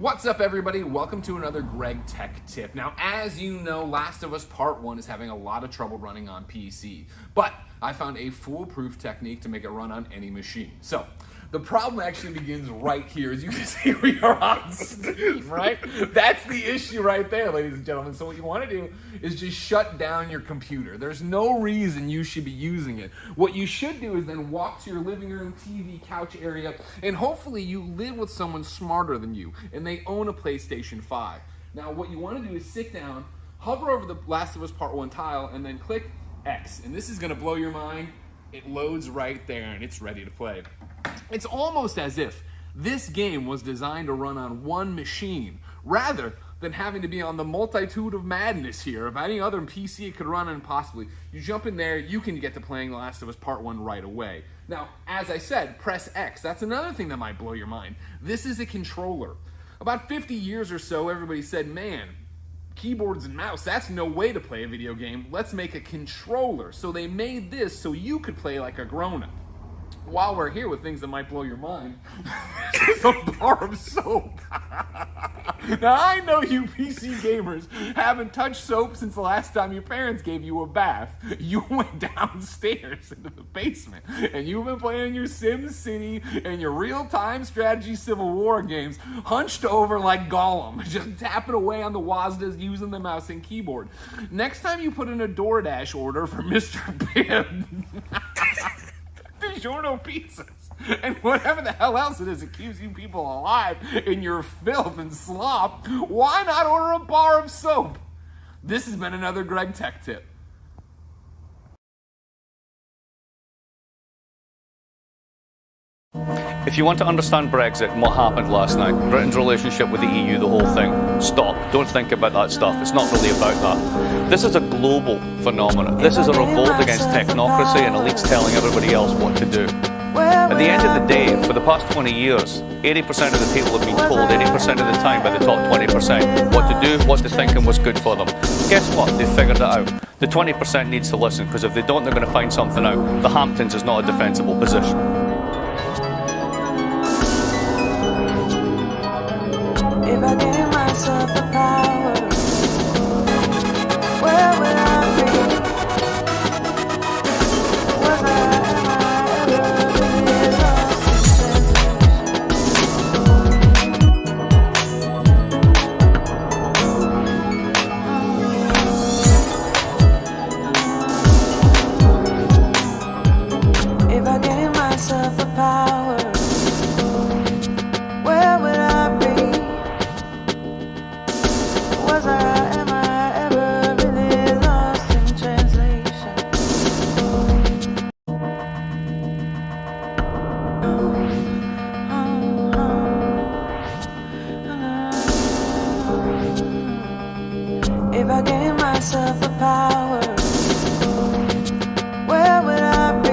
What's up, everybody? Welcome to another Greg Tech Tip. Now, as you know, Last of Us Part 1 is having a lot of trouble running on PC, but I found a foolproof technique to make it run on any machine. So, the problem actually begins right here. As you can see, we are on Steam, right? That's the issue right there, ladies and gentlemen. So what you want to do is just shut down your computer. There's no reason you should be using it. What you should do is then walk to your living room, TV, couch area, and hopefully you live with someone smarter than you, and they own a PlayStation 5. Now, what you want to do is sit down, hover over the Last of Us Part 1 tile, and then click X. And this is going to blow your mind. It loads right there, and it's ready to play. It's almost as if this game was designed to run on one machine, rather than having to be on the multitude of madness here of any other PC it could run on possibly. You jump in there, you can get to playing The Last of Us Part 1 right away. Now, as I said, press X. That's another thing that might blow your mind. This is a controller. About 50 years or so, everybody said, man, keyboards and mouse, that's no way to play a video game. Let's make a controller. So they made this so you could play like a grown-up. While we're here with things that might blow your mind, this is a bar of soap. Now, I know you PC gamers haven't touched soap since the last time your parents gave you a bath. You went downstairs into the basement, and you've been playing your Sim City and your real-time strategy Civil War games, hunched over like Gollum, just tapping away on the WASDAs using the mouse and keyboard. Next time you put in a DoorDash order for Mr. Bibb, DiGiorno pizzas, and whatever the hell else it is that keeps you people alive in your filth and slop, why not order a bar of soap? This has been another Greg Tech Tip. If you want to understand Brexit and what happened last night, Britain's relationship with the EU, the whole thing, stop. Don't think about that stuff. It's not really about that. This is a global phenomenon. This is a revolt against technocracy and elites telling everybody else what to do. At the end of the day, for the past 20 years, 80% of the people have been told 80% of the time by the top 20% what to do, what to think, and what's good for them. Guess what? They've figured it out. The 20% needs to listen, because if they don't, they're going to find something out. The Hamptons is not a defensible position. If I gave myself the power, where would I be? Was am I ever really lost in translation? If I gave myself the power, where would I be? Am I ever really lost in translation? If I gave myself the power, where would I be?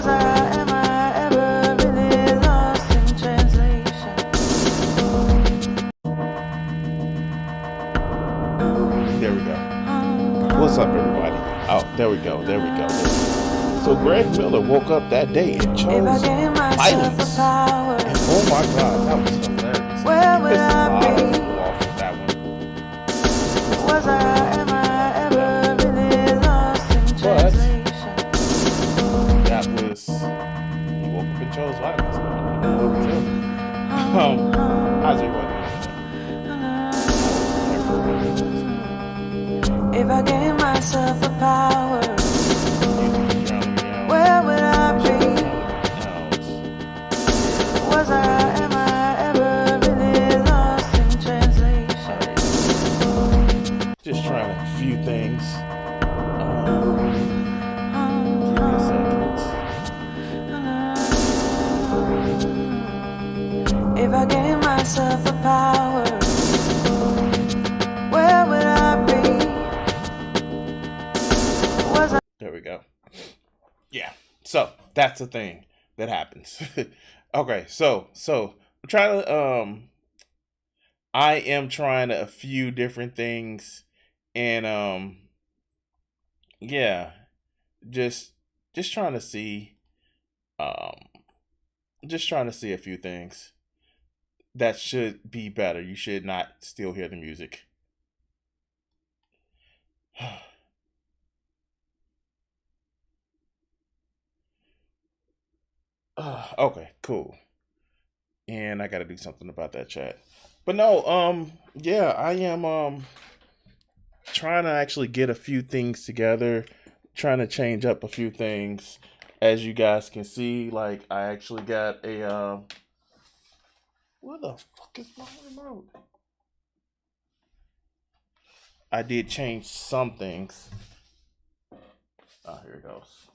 Am I ever really lost in translation? There we go. What's up, everybody? Oh, there we go. There we go. So Greg Miller woke up that day and chose violence. And oh my God, that was hilarious. Where would I be? Off with that one. Am I ever really lost in translation? That was, he woke up and chose violence. I don't know what to tell you. How's everybody doing? If I gave myself the power, where would I be? Am I ever really lost in translation? Just trying a few things. Give me a second. If I gave myself the power, where would I be? There we go. Yeah. So that's the thing that happens. Okay. So I'm trying to I am trying a few different things, and yeah, just trying to see a few things. That should be better. You should not still hear the music. Okay, cool. And I got to do something about that chat. But no, yeah, I am trying to actually get a few things together, trying to change up a few things. As you guys can see, like I actually got a where the fuck is my remote? I did change some things. Oh, here it goes.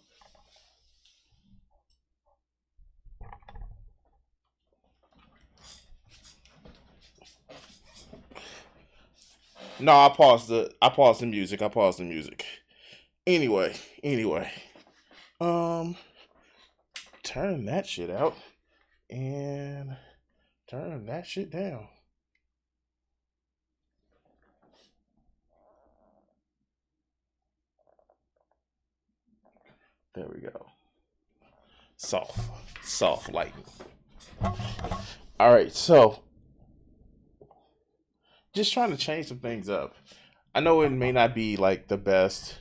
No, I paused the music. I paused the music. Anyway. Turn that shit out and turn that shit down. There we go. Soft lighting. All right, so just trying to change some things up. I know it may not be like the best.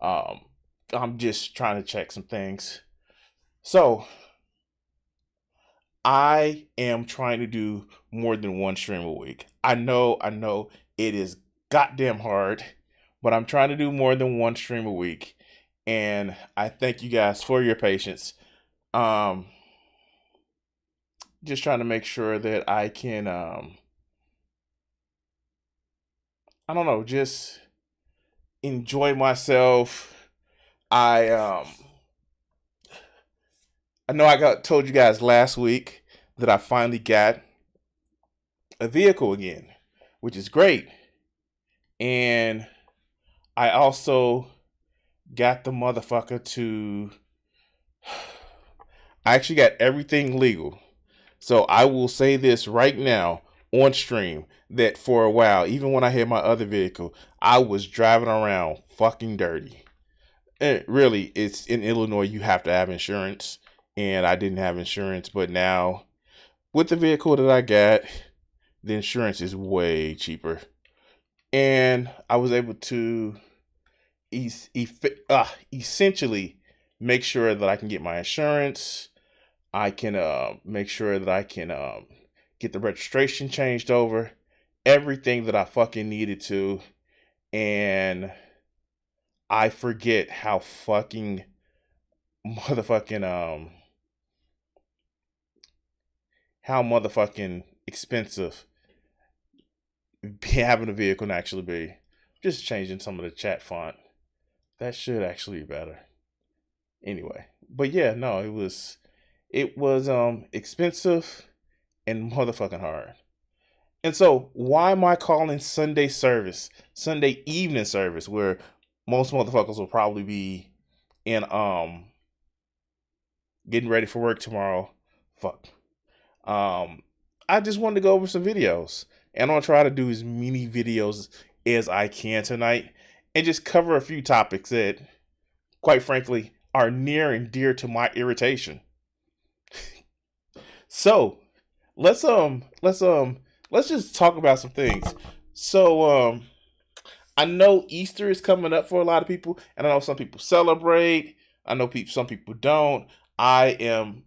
I'm just trying to check some things. So I am trying to do more than one stream a week. I know it is goddamn hard, but I'm trying to do more than one stream a week. And I thank you guys for your patience. Just trying to make sure that I can I don't know, just enjoy myself. I know I told you guys last week that I finally got a vehicle again, which is great. And I also got the motherfucker to I actually got everything legal. So I will say this right now on stream that for a while, even when I had my other vehicle, I was driving around fucking dirty. And really, it's in Illinois, you have to have insurance. And I didn't have insurance, but now with the vehicle that I got, the insurance is way cheaper. And I was able to essentially make sure that I can get my insurance. I can make sure that I can get the registration changed over. Everything that I fucking needed to. And I forget how fucking how motherfucking expensive having a vehicle can actually be. Just changing some of the chat font. That should actually be better. Anyway, but yeah, no, it was expensive and motherfucking hard. And so why am I calling Sunday evening service, where most motherfuckers will probably be in getting ready for work tomorrow? Fuck. I just wanted to go over some videos, and I'll try to do as many videos as I can tonight and just cover a few topics that, quite frankly, are near and dear to my irritation. So let's just talk about some things. So I know Easter is coming up for a lot of people, and I know some people celebrate. I know some people don't. I am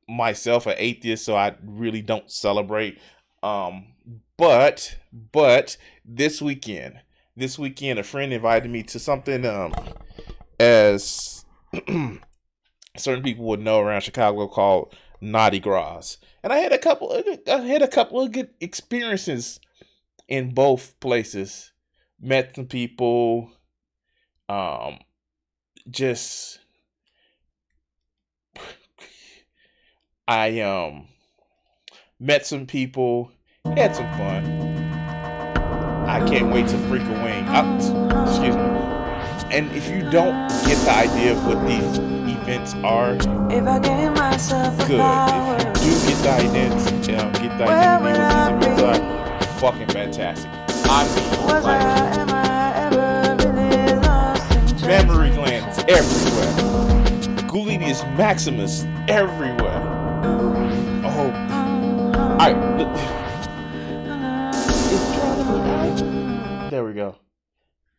myself an atheist, so I really don't celebrate. But this weekend, a friend invited me to something as certain people would know around Chicago called Naughty Gras. And I had a couple of good experiences in both places. Met some people, just I met some people, had some fun. I can't wait to freak a wing. Excuse me. And if you don't get the idea of what these events are, good. If you do get the identity of what these events are, fucking fantastic. I mean, like, memory glands everywhere. Gluteus maximus everywhere. Oh, All right. It's trying to look out. There we go.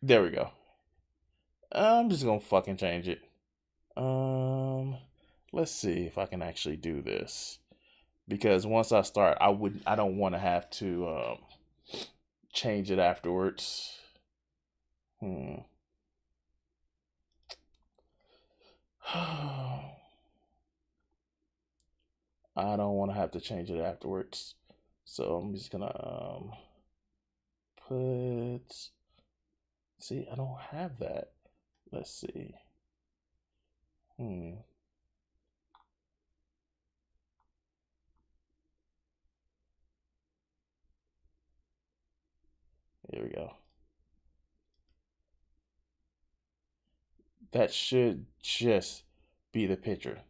There we go. I'm just gonna fucking change it. Let's see if I can actually do this. Because once I start, I don't want to have to change it afterwards. I don't want to have to change it afterwards. So I'm just gonna put. See, I don't have that. Let's see. Here we go. That should just be the picture.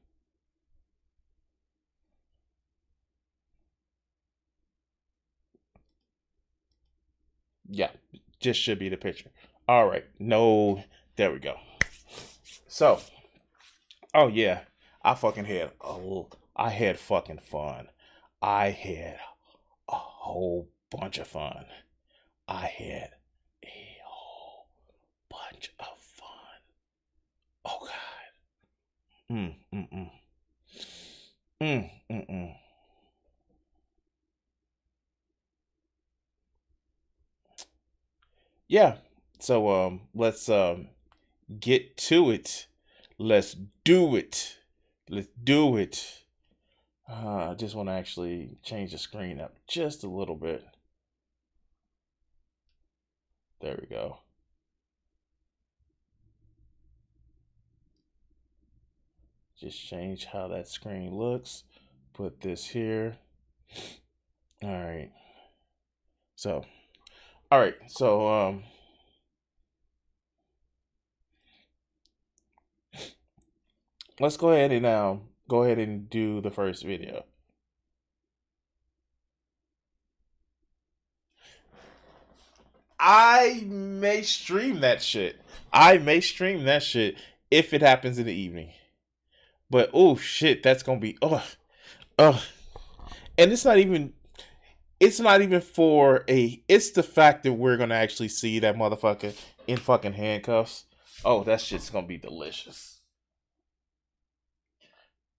Yeah, just should be the picture. All right. No, there we go. So, oh yeah, I had fucking fun. I had a whole bunch of fun. I had a whole bunch of fun. Oh God. Yeah. So let's get to it. Let's do it. Let's do it. I just want to actually change the screen up just a little bit. There we go. Just change how that screen looks. Put this here. All right. So, let's go ahead and do the first video. I may stream that shit. If it happens in the evening. But oh shit, that's gonna be and it's not even for it's the fact that we're gonna actually see that motherfucker in fucking handcuffs. Oh, that shit's gonna be delicious.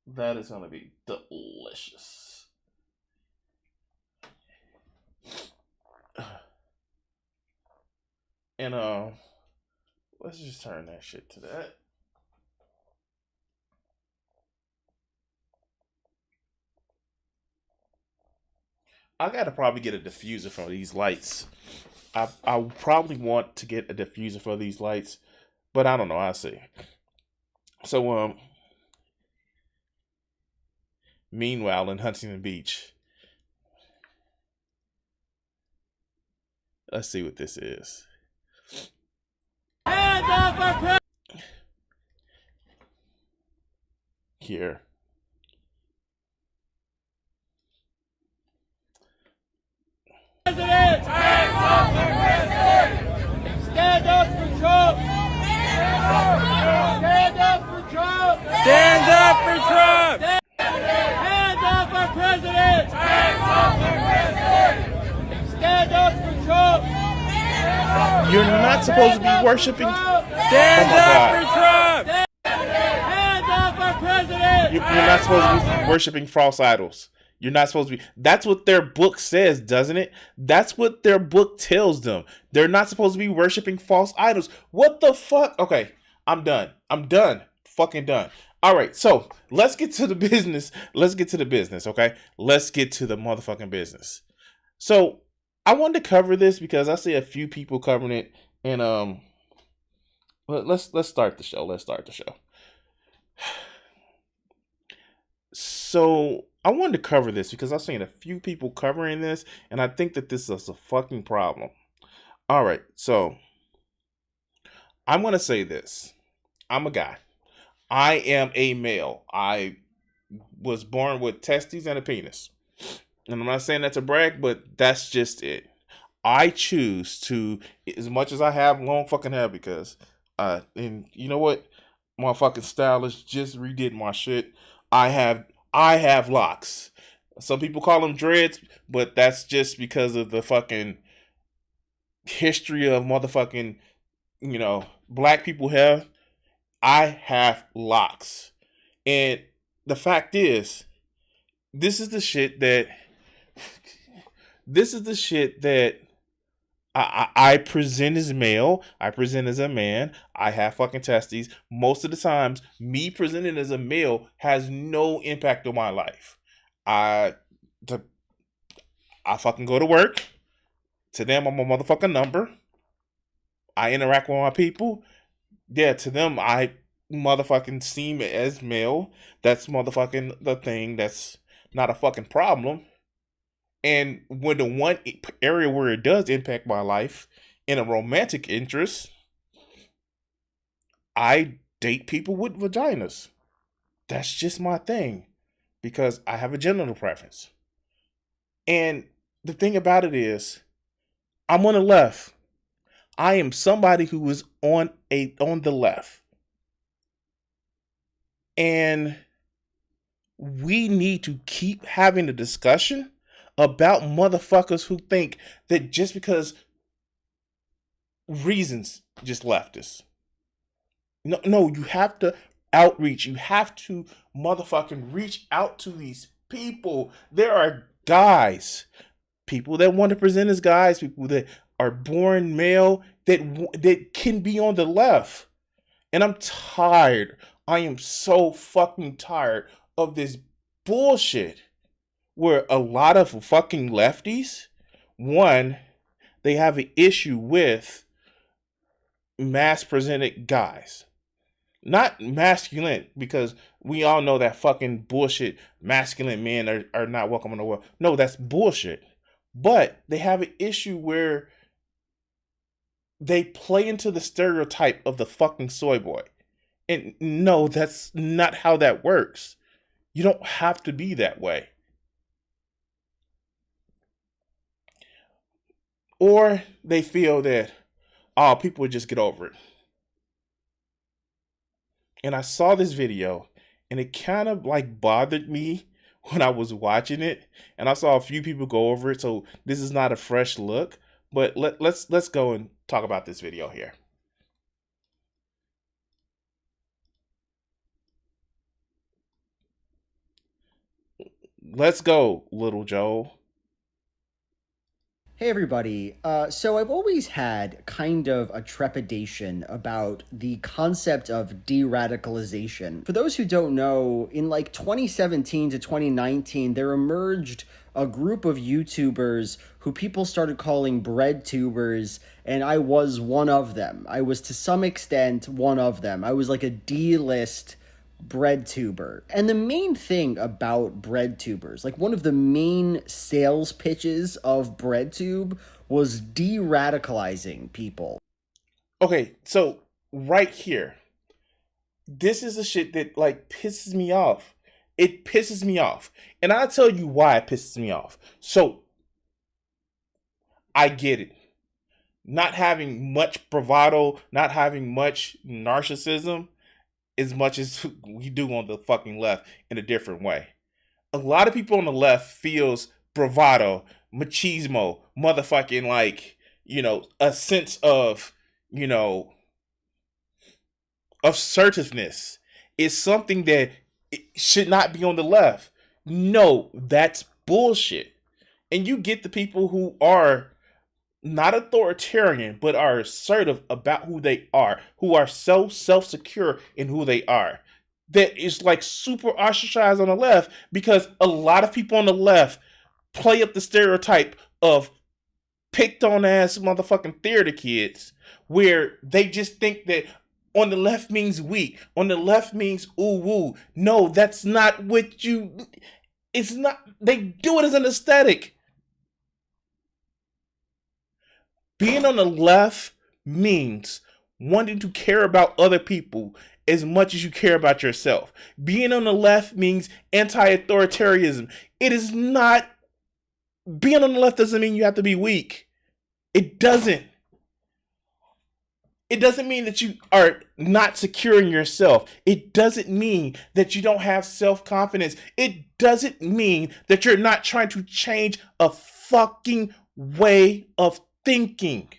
That is gonna be delicious. And let's just turn that shit to that. I gotta probably get a diffuser for these lights. I probably want to get a diffuser for these lights, but I don't know. I'll see. So meanwhile in Huntington Beach, let's see what this is. Here. President! Stand up for Trump! Stand up for Trump! Stand up for Trump! Stand up for President! Stand up for Trump! You're not supposed to be worshiping. Stand up for Trump! Stand up for President! You're not supposed to be worshiping false idols. You're not supposed to be. That's what their book says, doesn't it? That's what their book tells them. They're not supposed to be worshiping false idols. What the fuck? Okay, I'm done. Fucking done. All right, so let's get to the business. Okay? Let's get to the motherfucking business. So I wanted to cover this because I see a few people covering it, and let's start the show. So I wanted to cover this because I've seen a few people covering this, and I think that this is a fucking problem. All right, so I'm going to say this. I'm a guy. I am a male. I was born with testes and a penis. And I'm not saying that to brag, but that's just it. I choose to, as much as I have long fucking hair, because, and you know what? My fucking stylist just redid my shit. I have locks. Some people call them dreads, but that's just because of the fucking history of motherfucking, black people have. I have locks. And the fact is, this is the shit that I present as male. I present as a man. I have fucking testes. Most of the times, me presenting as a male has no impact on my life. I fucking go to work. To them, I'm a motherfucking number. I interact with my people. Yeah, to them, I motherfucking seem as male. That's motherfucking the thing. That's not a fucking problem. And when the one area where it does impact my life in a romantic interest, I date people with vaginas. That's just my thing because I have a genital preference. And the thing about it is, I'm on the left. I am somebody who is on the left. And we need to keep having a discussion about motherfuckers who think that just because reasons just left us. No, you have to outreach. You have to motherfucking reach out to these people. There are guys, people that want to present as guys, people that are born male that can be on the left. And I'm tired. I am so fucking tired of this bullshit where a lot of fucking lefties, one, they have an issue with mass presented guys. Not masculine, because we all know that fucking bullshit masculine men are not welcome in the world. No, that's bullshit. But they have an issue where they play into the stereotype of the fucking soy boy. And no, that's not how that works. You don't have to be that way. Or they feel that, oh, people would just get over it. And I saw this video and it kind of like bothered me when I was watching it. And I saw a few people go over it. So this is not a fresh look, but let's go and talk about this video here. Let's go, little Joe. Hey everybody, so I've always had kind of a trepidation about the concept of de-radicalization. For those who don't know, in like 2017 to 2019, there emerged a group of YouTubers who people started calling bread tubers, and I was one of them. I was to some extent one of them. I was like a D-list bread tuber. And the main thing about bread tubers, like one of the main sales pitches of breadtube was de-radicalizing people. Okay, so right here, this is the shit that like pisses me off. It pisses me off. And I'll tell you why it pisses me off. So I get it. Not having much bravado, not having much narcissism, as much as we do on the fucking left in a different way. A lot of people on the left feels bravado, machismo, motherfucking like, a sense of, assertiveness is something that should not be on the left. No, that's bullshit. And you get the people who are not authoritarian, but are assertive about who they are, who are so self-secure in who they are. That is like super ostracized on the left because a lot of people on the left play up the stereotype of picked on ass motherfucking theater kids where they just think that on the left means weak, on the left means ooh woo. No, that's not what it's not, they do it as an aesthetic. Being on the left means wanting to care about other people as much as you care about yourself. Being on the left means anti-authoritarianism. It is not, being on the left doesn't mean you have to be weak. It doesn't. It doesn't mean that you are not secure in yourself. It doesn't mean that you don't have self-confidence. It doesn't mean that you're not trying to change a fucking way of thinking.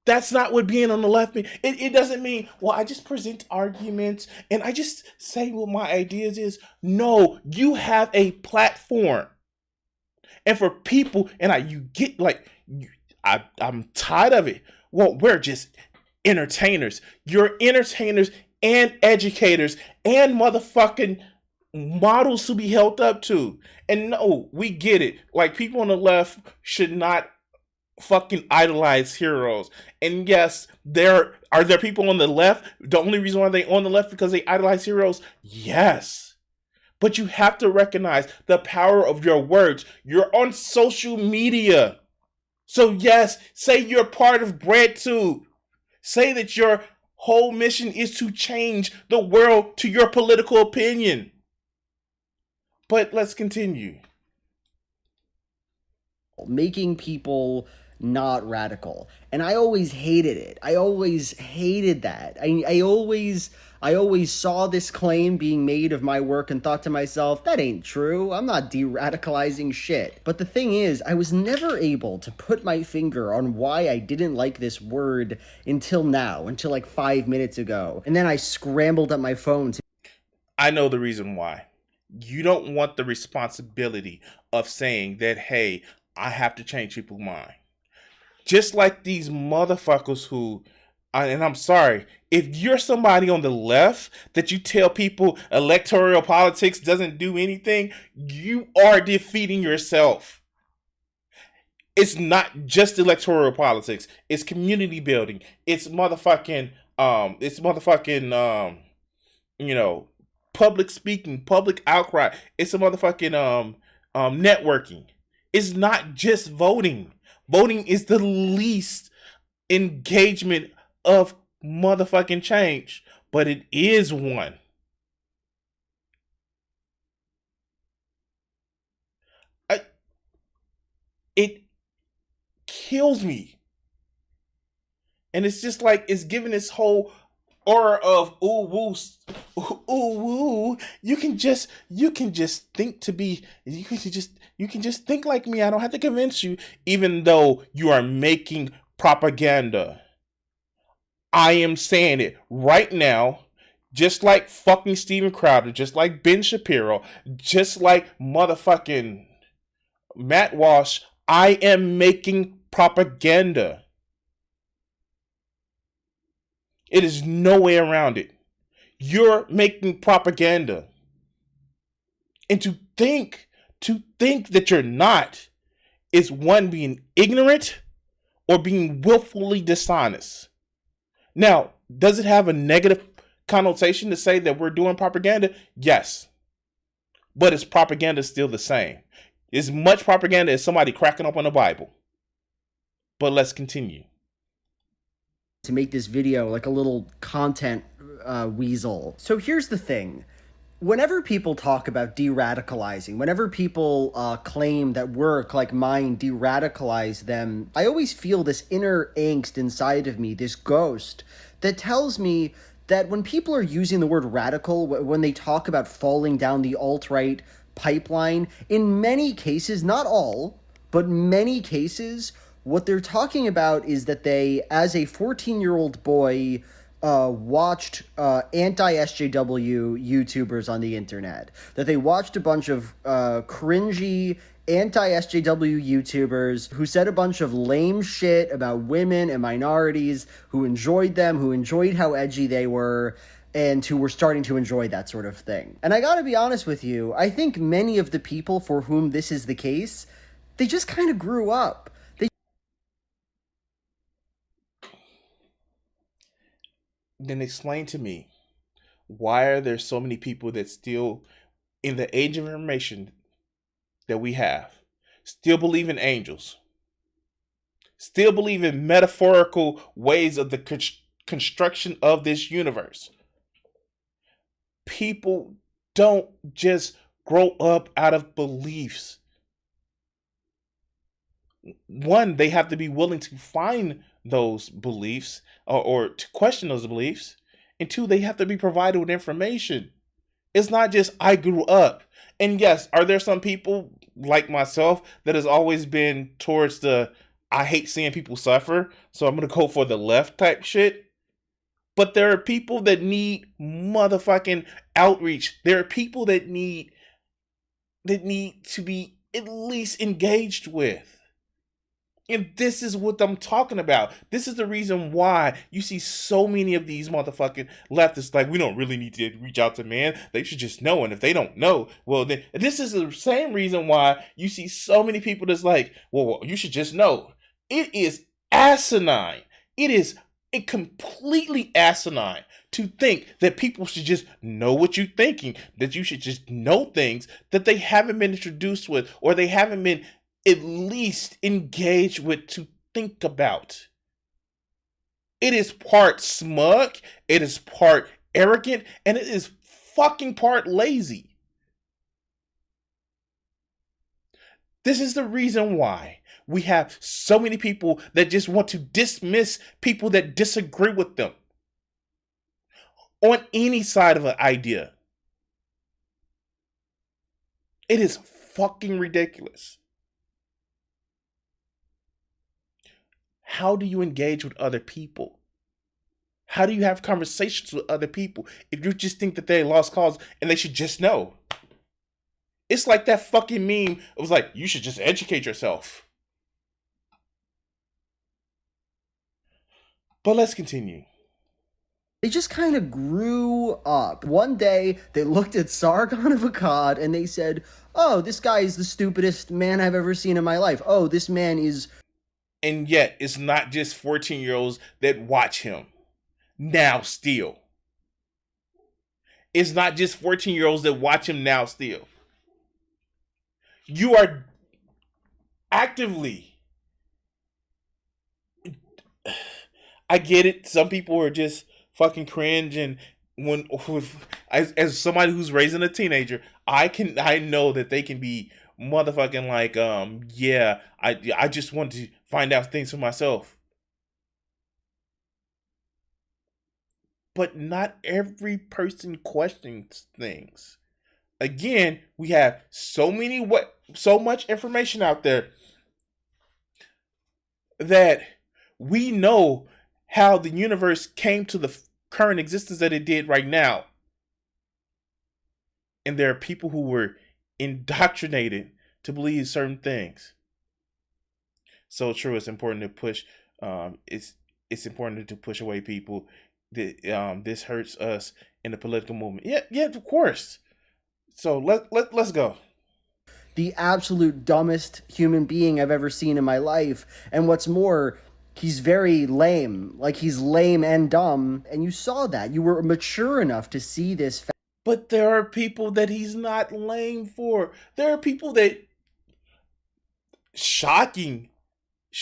That's not what being on the left means. It doesn't mean, well, I just present arguments and I just say what my ideas is. No, you have a platform. And for people, I'm tired of it. Well, we're just entertainers. You're entertainers and educators and motherfucking models to be held up to. And no, we get it. Like, people on the left should not fucking idolize heroes. And yes, there people on the left. The only reason why they on the left because they idolize heroes. Yes, but you have to recognize the power of your words. You're on social media, so yes, say you're part of BreadTube. Say that your whole mission is to change the world to your political opinion. But let's continue. Making people not radical. And I always hated it. I always hated that. I always saw this claim being made of my work and thought to myself, that ain't true. I'm not de-radicalizing shit. But the thing is, I was never able to put my finger on why I didn't like this word until now, until like 5 minutes ago. And then I scrambled up my phone to... I know the reason why. You don't want the responsibility of saying that, hey, I have to change people's mind. Just like these motherfuckers who, and I'm sorry, if you're somebody on the left that you tell people electoral politics doesn't do anything, you are defeating yourself. It's not just electoral politics. It's community building. It's motherfucking, public speaking, public outcry. It's a motherfucking, networking. It's not just voting. Voting is the least engagement of motherfucking change, but it is one. It kills me. And it's just like, it's giving this whole aura of ooh woo, ooh woo. You can just think like me. I don't have to convince you, even though you are making propaganda. I am saying it right now, just like fucking Steven Crowder, just like Ben Shapiro, just like motherfucking Matt Walsh. I am making propaganda. It is no way around it. You're making propaganda. And to think that you're not is one, being ignorant or being willfully dishonest. Now, does it have a negative connotation to say that we're doing propaganda? Yes. But is propaganda still the same? As much propaganda as somebody cracking up on the Bible. But let's continue. To make this video like a little content weasel. So here's the thing. Whenever people talk about de-radicalizing, whenever people claim that work like mine de-radicalize them, I always feel this inner angst inside of me, this ghost, that tells me that when people are using the word radical, when they talk about falling down the alt-right pipeline, in many cases, not all, but many cases, what they're talking about is that they, as a 14-year-old boy, watched anti-SJW YouTubers on the internet. That they watched a bunch of cringy anti-SJW YouTubers who said a bunch of lame shit about women and minorities, who enjoyed them, who enjoyed how edgy they were, and who were starting to enjoy that sort of thing. And I gotta be honest with you, I think many of the people for whom this is the case, they just kind of grew up. Then explain to me, why are there so many people that still, in the age of information that we have, still believe in angels, still believe in metaphorical ways of the construction of this universe? People don't just grow up out of beliefs. one, they have to be willing to find those beliefs or to question those beliefs. And two, they have to be provided with information. It's not just I grew up. And yes, are there some people like myself that has always been towards the I hate seeing people suffer, so I'm going to go for the left type shit? But there are people that need motherfucking outreach. There are people that need to be at least engaged with. And this is what I'm talking about. This is the reason why you see so many of these motherfucking leftists like, we don't really need to reach out to man. They should just know. And if they don't know, well, then this is the same reason why you see so many people that's like, well, you should just know. It is asinine. It is completely asinine to think that people should just know what you're thinking, that you should just know things that they haven't been introduced with or they haven't been at least engage with to think about. It is part smug, it is part arrogant, and it is fucking part lazy. This is the reason why we have so many people that just want to dismiss people that disagree with them on any side of an idea. It is fucking ridiculous. How do you engage with other people? How do you have conversations with other people if you just think that they're lost cause and they should just know? It's like that fucking meme. It was like, you should just educate yourself. But let's continue. They just kind of grew up. One day, they looked at Sargon of Akkad and they said, oh, this guy is the stupidest man I've ever seen in my life. Oh, this man is... And yet, it's not just 14-year-olds that watch him now still. It's not just 14-year-olds that watch him now still. You are actively... I get it. Some people are just fucking cringe, and as somebody who's raising a teenager, I know that they can be motherfucking like, yeah, I just want to find out things for myself. But not every person questions things. Again, we have so much information out there that we know how the universe came to the current existence that it did right now. And there are people who were indoctrinated to believe certain things. So true, it's important to push. It's important to push away people that this hurts us in the political movement. Yeah, of course. So let's go. The absolute dumbest human being I've ever seen in my life, and what's more, he's very lame. Like, he's lame and dumb, and you saw that. You were mature enough to see this. But there are people that he's not lame for. There are people that shocking,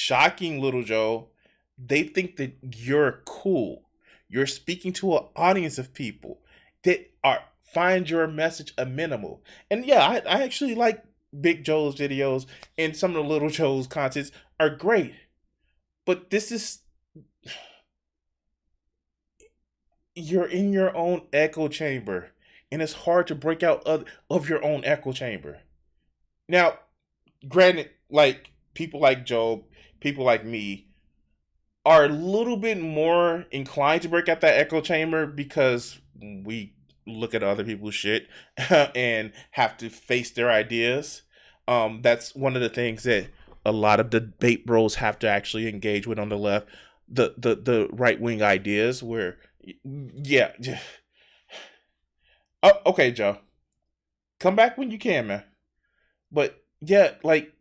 Little Joe. They think that you're cool. You're speaking to an audience of people that find your message amenable. And yeah, I actually like Big Joe's videos, and some of the Little Joe's contents are great. But this is, you're in your own echo chamber, and it's hard to break out of your own echo chamber. Now, granted, like people like Joe, people like me, are a little bit more inclined to break out that echo chamber because we look at other people's shit and have to face their ideas. That's one of the things that a lot of debate bros have to actually engage with on the left. The right-wing ideas where, yeah. Oh, okay, Joe. Come back when you can, man. But yeah, like,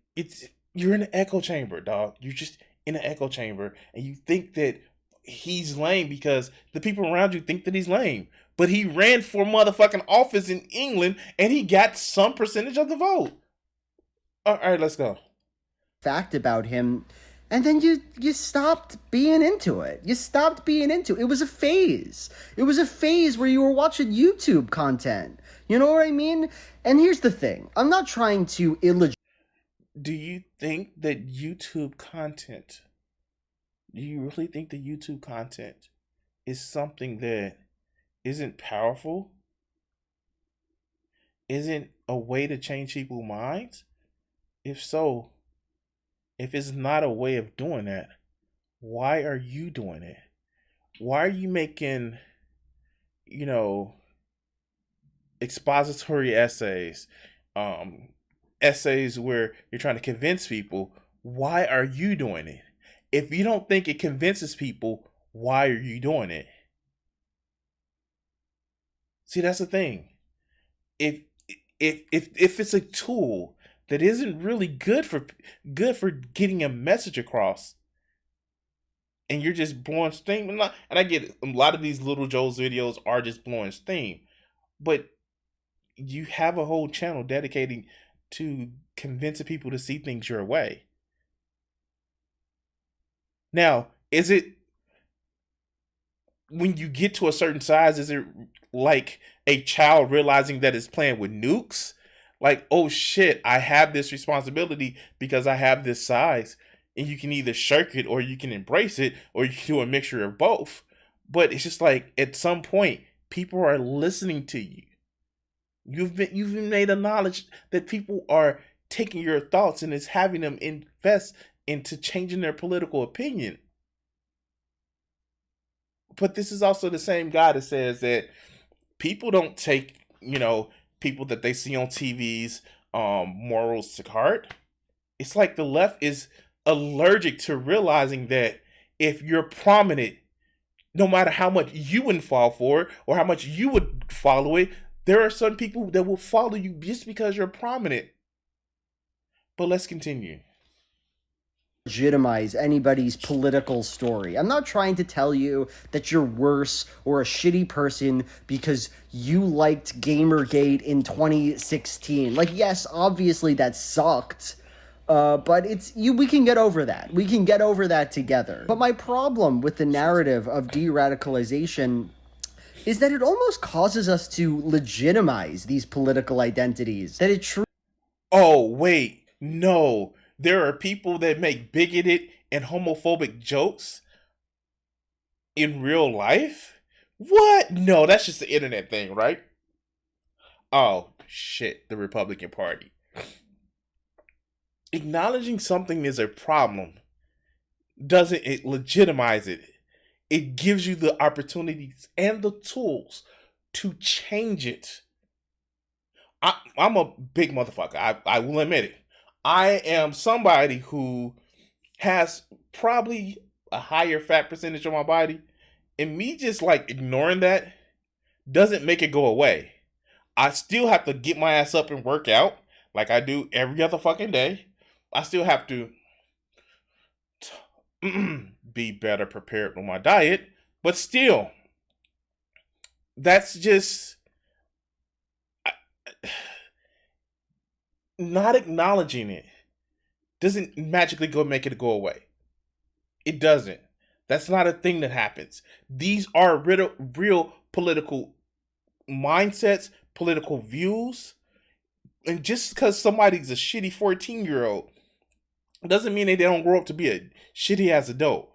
you're in an echo chamber, dog. You're just in an echo chamber, and you think that he's lame because the people around you think that he's lame. But he ran for motherfucking office in England, and he got some percentage of the vote. All right, let's go. Fact about him, and then you stopped being into it. You stopped being into it. It was a phase. It was a phase where you were watching YouTube content. You know what I mean? And here's the thing. I'm not trying to Do you think that YouTube content, do you really think that YouTube content is something that isn't powerful? Isn't a way to change people's minds? If so, if it's not a way of doing that, why are you doing it? Why are you making, you know, expository essays, um, essays where you're trying to convince people? Why are you doing it? If you don't think it convinces people, why are you doing it? See, that's the thing. If if it's a tool that isn't really good for getting a message across, and you're just blowing steam, and I get it, a lot of these Little Joe's videos are just blowing steam, but you have a whole channel dedicating to convincing people to see things your way. Now, is it, when you get to a certain size, is it like a child realizing that it's playing with nukes? Like, oh shit, I have this responsibility because I have this size. And you can either shirk it or you can embrace it, or you can do a mixture of both. But it's just like, at some point, people are listening to you. You've been made a knowledge that people are taking your thoughts and it's having them invest into changing their political opinion. But this is also the same guy that says that people don't take, people that they see on TV's morals to heart. It's like the left is allergic to realizing that if you're prominent, no matter how much you would fall for it or how much you would follow it, there are some people that will follow you just because you're prominent. But let's continue. Legitimize anybody's political story. I'm not trying to tell you that you're worse or a shitty person because you liked Gamergate in 2016. Like, yes, obviously that sucked. But we can get over that. We can get over that together. But my problem with the narrative of de-radicalization is that it almost causes us to legitimize these political identities. That it truly... Oh, wait. No. There are people that make bigoted and homophobic jokes in real life? What? No, that's just the internet thing, right? Oh, shit. The Republican Party. Acknowledging something is a problem doesn't it legitimize it. It gives you the opportunities and the tools to change it. I'm a big motherfucker. I will admit it. I am somebody who has probably a higher fat percentage on my body. And me just like ignoring that doesn't make it go away. I still have to get my ass up and work out like I do every other fucking day. I still have to be better prepared with my diet. But still, that's just... not acknowledging it doesn't magically make it go away. It doesn't. That's not a thing that happens. These are real political mindsets, political views. And just because somebody's a shitty 14-year-old doesn't mean they don't grow up to be a shitty as adult.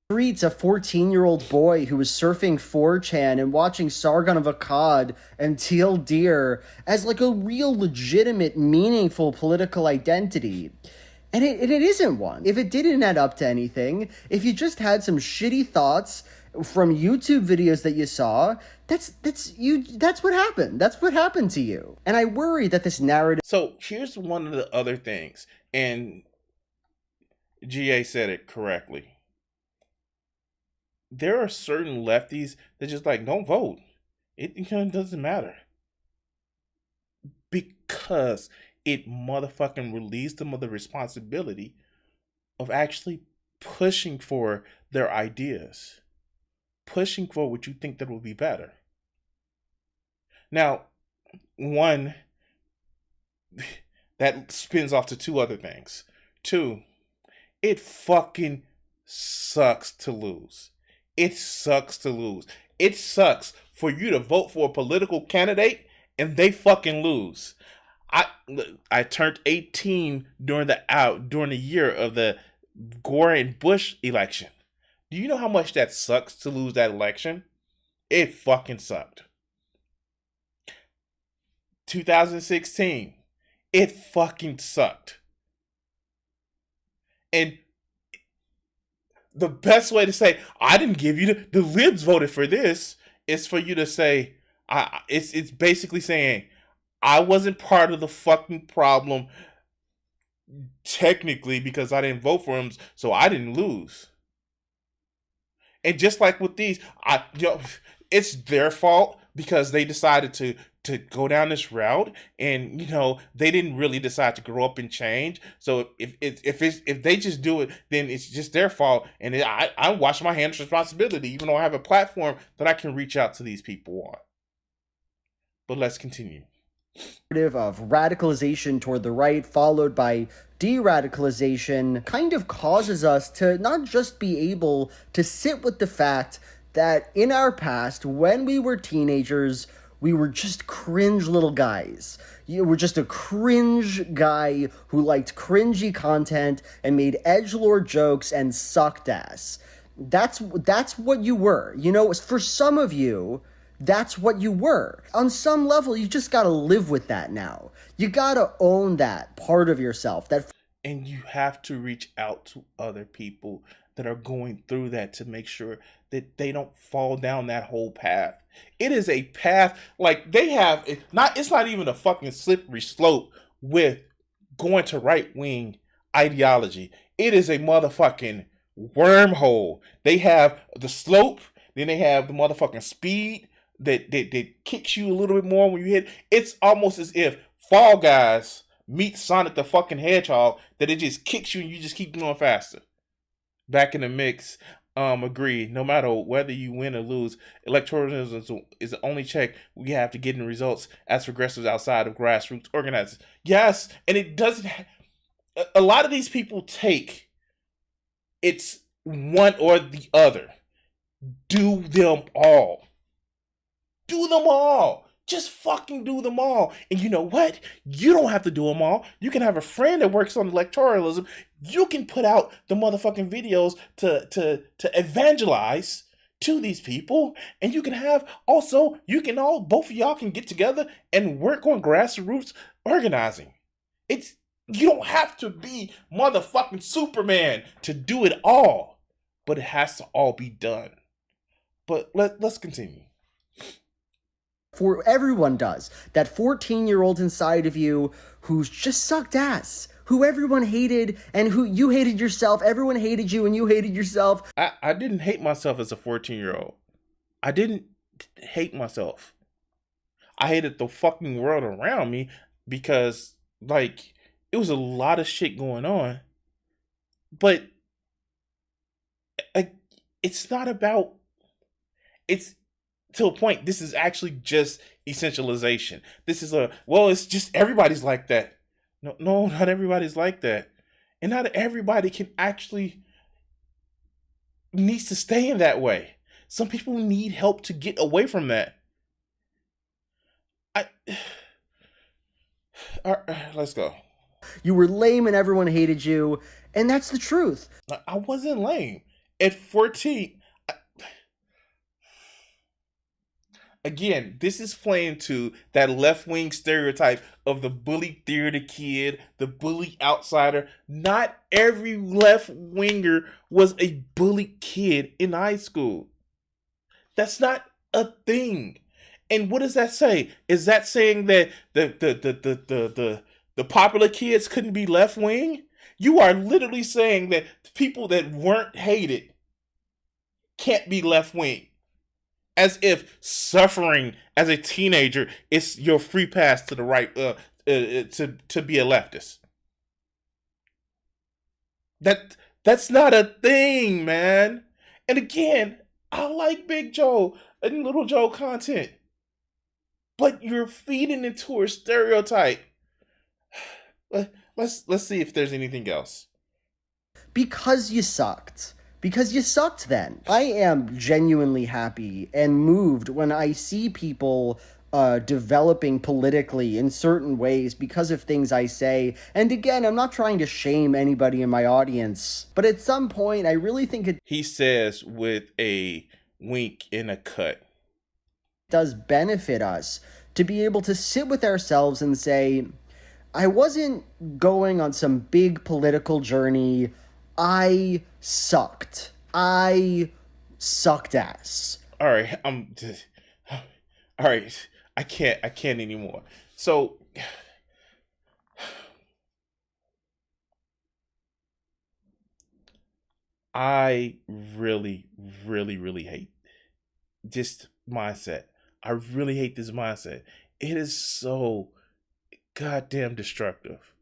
Streets a 14-year-old boy who was surfing 4chan and watching Sargon of Akkad and Teal Deer as like a real legitimate, meaningful political identity. And it isn't one. If it didn't add up to anything, if you just had some shitty thoughts from YouTube videos that you saw, that's what happened. That's what happened to you. And I worry that this narrative... So here's one of the other things, and GA said it correctly. There are certain lefties that just like, don't vote. It doesn't matter. Because it motherfucking relieves them of the responsibility of actually pushing for their ideas. Pushing for what you think that will be better. Now, one, that spins off to two other things. Two, it fucking sucks to lose. It sucks to lose. It sucks for you to vote for a political candidate and they fucking lose. I turned 18 during the year of the Gore and Bush election. Do you know how much that sucks to lose that election? It fucking sucked. 2016, it fucking sucked. And the best way to say I didn't give you the libs voted for this is for you to say it's basically saying I wasn't part of the fucking problem technically because I didn't vote for him, so I didn't lose. And just like with these, it's their fault because they decided to go down this route, and they didn't really decide to grow up and change. So if they just do it, then it's just their fault. And I wash my hands of responsibility, even though I have a platform that I can reach out to these people on. But let's continue. Of radicalization toward the right, followed by de-radicalization, kind of causes us to not just be able to sit with the fact that in our past, when we were teenagers, we were just cringe little guys. You were just a cringe guy who liked cringy content and made edgelord jokes and sucked ass. That's what you were. For some of you, that's what you were. On some level, you just gotta live with that now. You gotta own that part of yourself. And you have to reach out to other people that are going through that to make sure that they don't fall down that whole path. It is a path, like they have, it's not even a fucking slippery slope with going to right-wing ideology. It is a motherfucking wormhole. They have the slope, then they have the motherfucking speed that kicks you a little bit more when you hit. It's almost as if Fall Guys meet Sonic the fucking Hedgehog, that it just kicks you and you just keep going faster. Back in the mix, agree. No matter whether you win or lose, electoralism is the only check we have to get in results as progressives outside of grassroots organizers. Yes, and it doesn't. A lot of these people take it's one or the other. Do them all. Do them all. Just fucking do them all. And you know what? You don't have to do them all. You can have a friend that works on electoralism. You can put out the motherfucking videos to evangelize to these people. And you can have also, both of y'all can get together and work on grassroots organizing. You don't have to be motherfucking Superman to do it all. But it has to all be done. But let's continue. For everyone does. That 14-year-old inside of you who's just sucked ass, who everyone hated and who you hated yourself. Everyone hated you and you hated yourself. I didn't hate myself as a 14-year-old. I didn't hate myself. I hated the fucking world around me because, it was a lot of shit going on. But it's not about... It's... To a point, this is actually just essentialization. This is it's just everybody's like that. No, not everybody's like that. And not everybody can actually needs to stay in that way. Some people need help to get away from that. Let's go. You were lame and everyone hated you, and that's the truth. I wasn't lame. At 14... Again, this is playing to that left-wing stereotype of the bully theater kid, the bully outsider. Not every left-winger was a bully kid in high school. That's not a thing. And what does that say? Is that saying that the popular kids couldn't be left-wing? You are literally saying that people that weren't hated can't be left-wing. As if suffering as a teenager is your free pass to the right to be a leftist. That's not a thing, man. And again, I like Big Joe and Little Joe content, but you're feeding into a stereotype. Let's see if there's anything else. Because you sucked. Because you sucked then. I am genuinely happy and moved when I see people developing politically in certain ways because of things I say. And again, I'm not trying to shame anybody in my audience, but at some point, I really think it He says with a wink and a cut. does benefit us to be able to sit with ourselves and say, I wasn't going on some big political journey. I sucked. I sucked ass. All right, I'm just, all right. I can't anymore. So I really, really, really hate this mindset. I really hate this mindset. It is so goddamn destructive.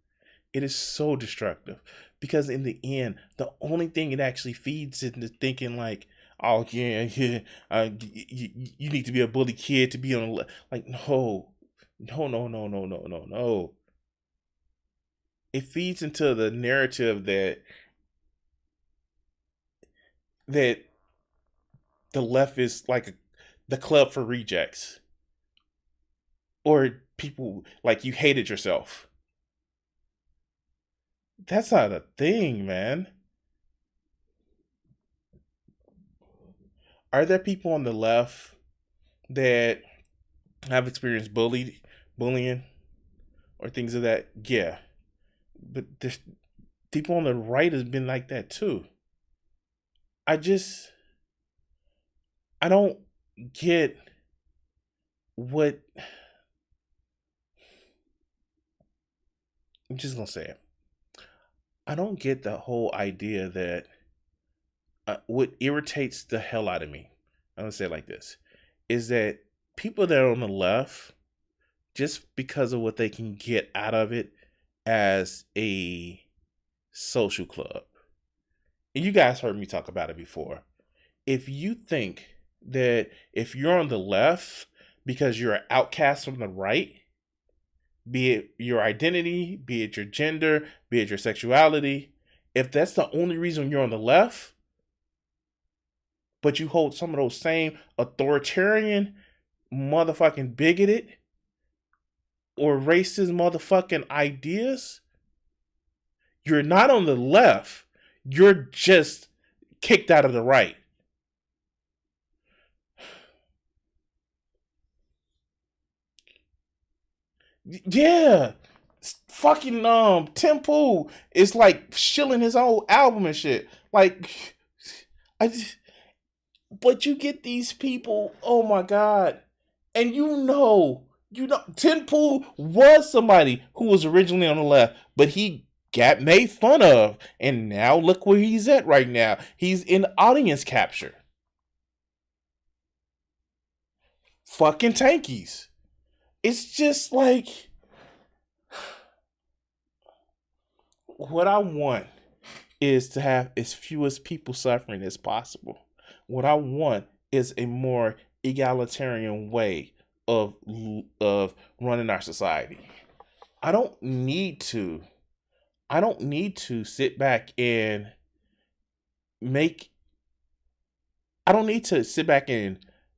It is so destructive because in the end, the only thing it actually feeds into thinking like, oh yeah, you need to be a bully kid to be on the like no. It feeds into the narrative that the left is like the club for rejects, or people like you hated yourself. That's not a thing, man. Are there people on the left that have experienced bullying, or things of that? Yeah, but there's people on the right has been like that too. I don't get what. I'm just gonna say it. I don't get the whole idea that what irritates the hell out of me. I'm gonna say it like this: is that people that are on the left, just because of what they can get out of it as a social club. And you guys heard me talk about it before. If you think that if you're on the left because you're an outcast from the right, be it your identity, be it your gender, be it your sexuality, if that's the only reason you're on the left, but you hold some of those same authoritarian, motherfucking bigoted, or racist motherfucking ideas, you're not on the left. You're just kicked out of the right. Yeah. Fucking Tim Pool is like shilling his old album and shit. Like but you get these people, oh my god. And Tim Pool was somebody who was originally on the left, but he got made fun of. And now look where he's at right now. He's in audience capture. Fucking tankies. It's just like, what I want is to have as few as people suffering as possible. What I want is a more egalitarian way of running our society. I don't need to sit back and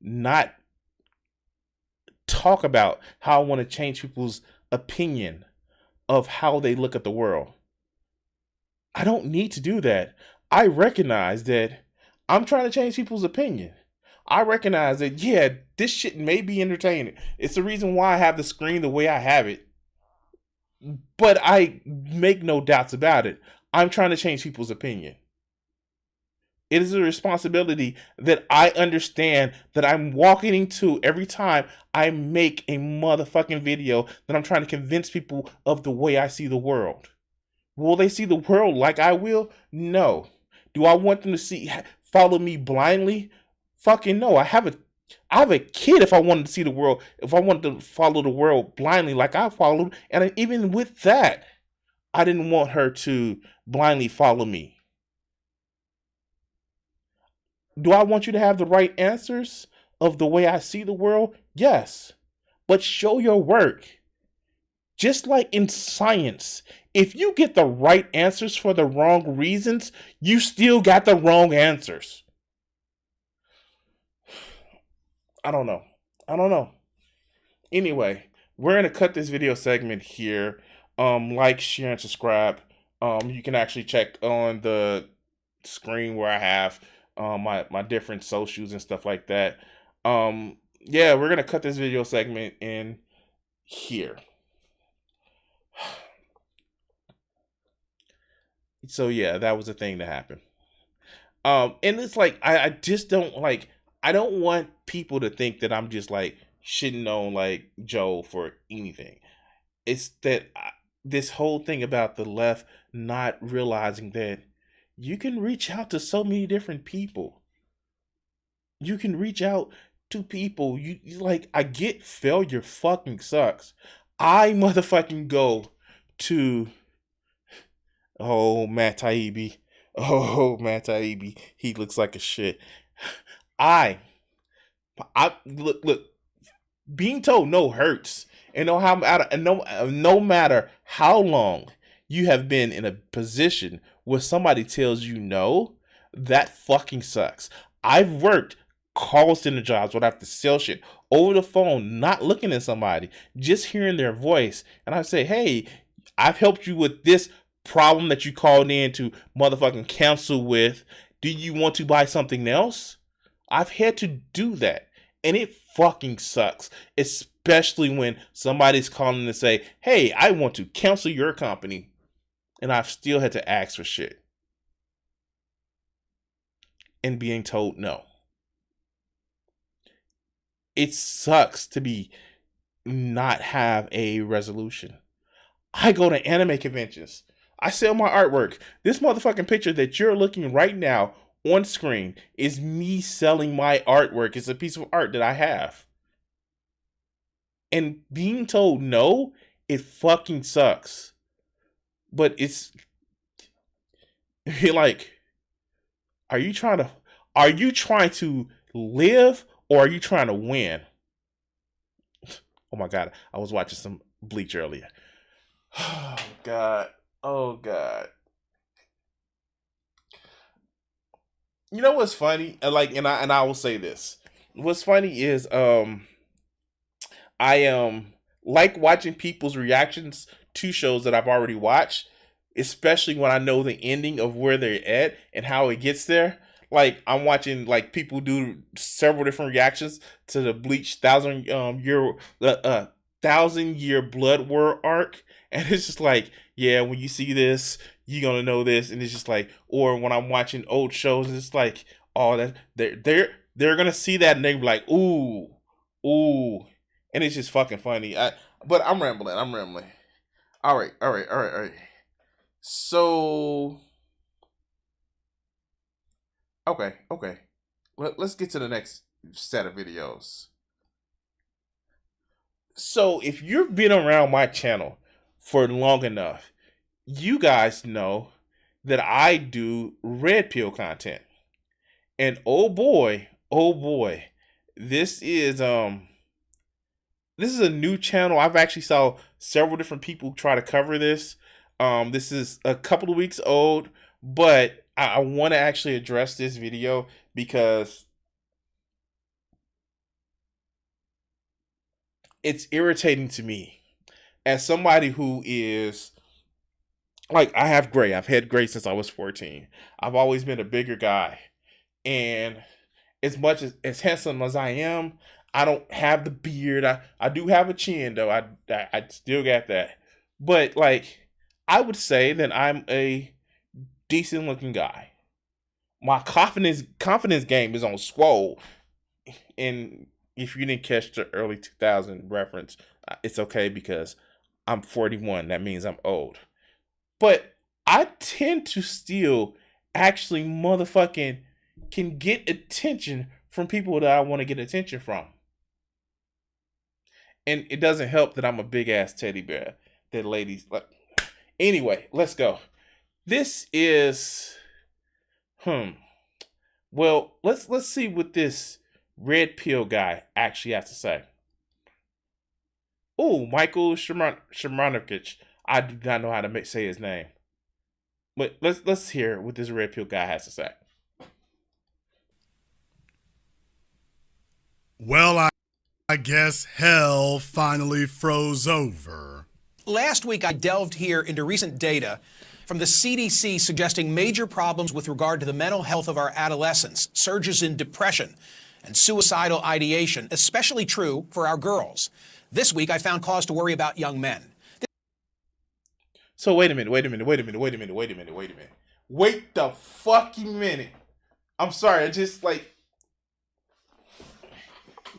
not talk about how I want to change people's opinion of how they look at the world. I don't need to do that. I recognize that I'm trying to change people's opinion. I recognize that, yeah, this shit may be entertaining. It's the reason why I have the screen the way I have it. But I make no doubts about it. I'm trying to change people's opinion. It is a responsibility that I understand that I'm walking into every time I make a motherfucking video that I'm trying to convince people of the way I see the world. Will they see the world like I will? No. Do I want them to follow me blindly? Fucking no. I have a kid if I wanted to see the world, if I wanted to follow the world blindly like I followed. And even with that, I didn't want her to blindly follow me. Do I want you to have the right answers of the way I see the world? Yes. But show your work. Just like in science, if you get the right answers for the wrong reasons, you still got the wrong answers. I don't know. Anyway, we're gonna cut this video segment here. Like, share, and subscribe. You can actually check on the screen where I have my different socials and stuff like that. Yeah, we're gonna cut this video segment in here. So yeah, that was a thing that happened. And it's like I just don't like, I don't want people to think that I'm just like shitting on like Joe for anything. It's that this whole thing about the left not realizing that you can reach out to so many different people. You can reach out to people. You like, I get failure fucking sucks. I motherfucking go to Matt Taibbi. Oh, Matt Taibbi. He looks like a shit. I look. Being told no hurts, and no matter how long you have been in a position where somebody tells you no, that fucking sucks. I've worked call center jobs where I have to sell shit over the phone, not looking at somebody, just hearing their voice, and I say, "Hey, I've helped you with this problem that you called in to motherfucking cancel with. Do you want to buy something else?" I've had to do that, and it fucking sucks, especially when somebody's calling to say, "Hey, I want to cancel your company," and I've still had to ask for shit and being told no. It sucks to be not have a resolution. I go to anime conventions. I sell my artwork. This motherfucking picture that you're looking right now on screen is me selling my artwork. It's a piece of art that I have. And being told no, it fucking sucks. But it's like, are you trying to live, or are you trying to win? Oh my god, I was watching some Bleach earlier. Oh god. Oh god. You know what's funny? And I will say this. What's funny is I like watching people's reactions to shows that I've already watched, especially when I know the ending of where they're at and how it gets there. Like, I'm watching like people do several different reactions to the Bleach thousand year Blood War arc, and it's just like, yeah, when you see this, you're gonna know this, and it's just like, or when I'm watching old shows, it's like, oh, that they're gonna see that and they're like, ooh, and it's just fucking funny. But I'm rambling. All right. So, okay. Let's get to the next set of videos. So, if you've been around my channel for long enough, you guys know that I do red pill content. And oh boy, this is this is a new channel. I've actually saw several different people try to cover this. This is a couple of weeks old, but I want to actually address this video because it's irritating to me as somebody who is like, I have gray. I've had gray since I was 14. I've always been a bigger guy, and as much as handsome as I am, I don't have the beard. I do have a chin though. I still got that. But like, I would say that I'm a decent looking guy. My confidence game is on swole. And if you didn't catch the early 2000 reference, it's okay because I'm 41. That means I'm old. But I tend to still actually motherfucking can get attention from people that I want to get attention from. And it doesn't help that I'm a big ass teddy bear that ladies like. Anyway, let's go. This is well, let's see what this red pill guy actually has to say. Oh, Michael Shimonovich. I do not know how to say his name. But let's hear what this red pill guy has to say. Well, I guess hell finally froze over. Last week, I delved here into recent data from the CDC suggesting major problems with regard to the mental health of our adolescents, surges in depression and suicidal ideation, especially true for our girls. This week, I found cause to worry about young men. So wait a minute. Wait the fucking minute. I'm sorry. I just like.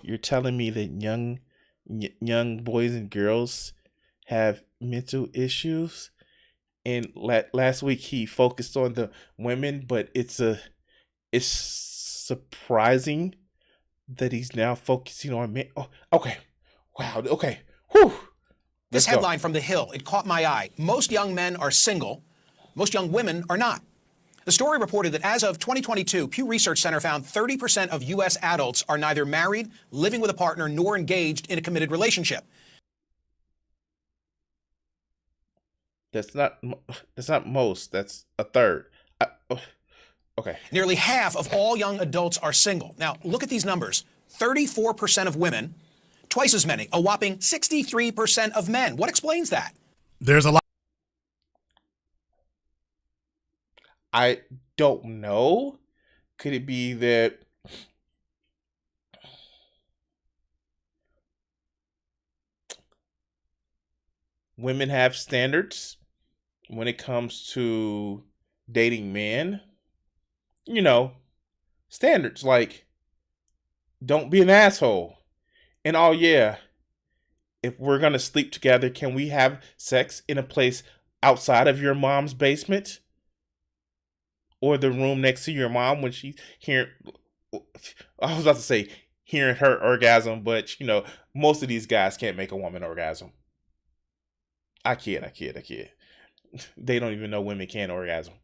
You're telling me that young boys and girls have mental issues, and last week he focused on the women, but it's surprising that he's now focusing on men. Oh, okay, wow, okay, whew. This headline from The Hill, it caught my eye. Most young men are single. Most young women are not. The story reported that as of 2022, Pew Research Center found 30% of U.S. adults are neither married, living with a partner, nor engaged in a committed relationship. That's not most. That's a third. Okay. Nearly half of all young adults are single. Now, look at these numbers. 34% of women, twice as many, a whopping 63% of men. What explains that? There's a lot. I don't know. Could it be that women have standards when it comes to dating men? You know, standards like don't be an asshole. And oh yeah, if we're going to sleep together, can we have sex in a place outside of your mom's basement? Or the room next to your mom when she's hearing, I was about to say hearing her orgasm, but you know, most of these guys can't make a woman orgasm. I kid. They don't even know women can orgasm.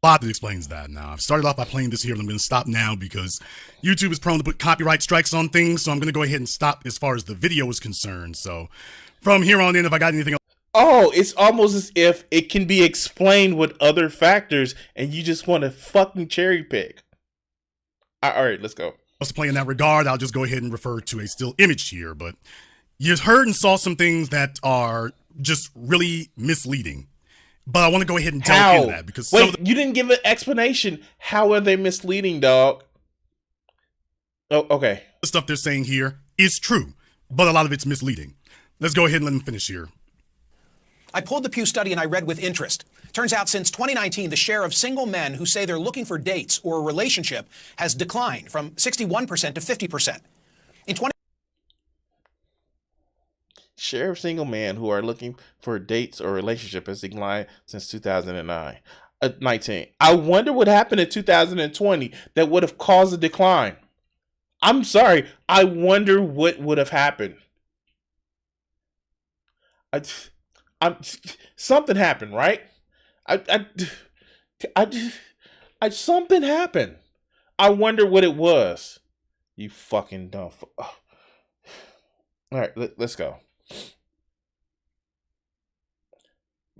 A lot that explains that now. I've started off by playing this here, but I'm going to stop now because YouTube is prone to put copyright strikes on things, so I'm going to go ahead and stop as far as the video is concerned. So from here on in, if I got anything else. Oh, it's almost as if it can be explained with other factors and you just want to fucking cherry pick. All right, let's go. To play in that regard, I'll just go ahead and refer to a still image here, but you heard and saw some things that are just really misleading. But I want to go ahead and delve into that because you didn't give an explanation. How are they misleading, dog? Oh, okay. The stuff they're saying here is true, but a lot of it's misleading. Let's go ahead and let them finish here. I pulled the Pew study and I read with interest. Turns out since 2019, the share of single men who say they're looking for dates or a relationship has declined from 61% to 50%. Share of single men who are looking for dates or relationship has declined since 2019. I wonder what happened in 2020 that would have caused a decline. I'm sorry. I wonder what would have happened. Something happened, right? Something happened. I wonder what it was. You fucking dumb. All right, let's go.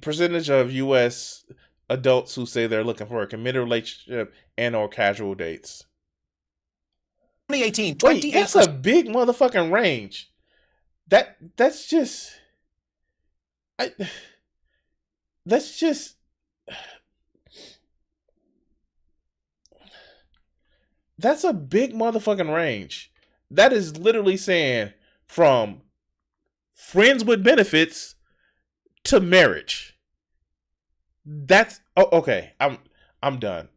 Percentage of U.S. adults who say they're looking for a committed relationship and or casual dates. 2018, 28%. Wait, that's a big motherfucking range. That's just. That's a big motherfucking range. That is literally saying from friends with benefits to marriage. That's okay. I'm done.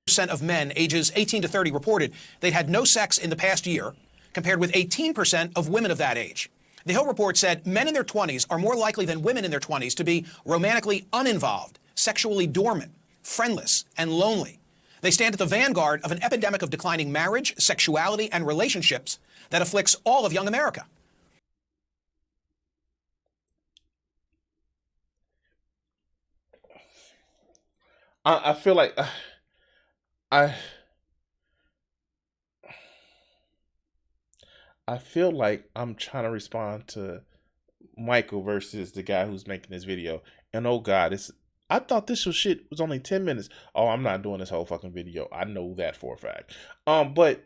Percent of men ages 18 to 30 reported they'd had no sex in the past year, compared with 18% of women of that age. The Hill report said men in their 20s are more likely than women in their 20s to be romantically uninvolved, sexually dormant, friendless, and lonely. They stand at the vanguard of an epidemic of declining marriage, sexuality, and relationships that afflicts all of young America. I feel like I feel like I'm trying to respond to Michael versus the guy who's making this video. And oh God, I thought this shit was only 10 minutes. Oh, I'm not doing this whole fucking video. I know that for a fact. But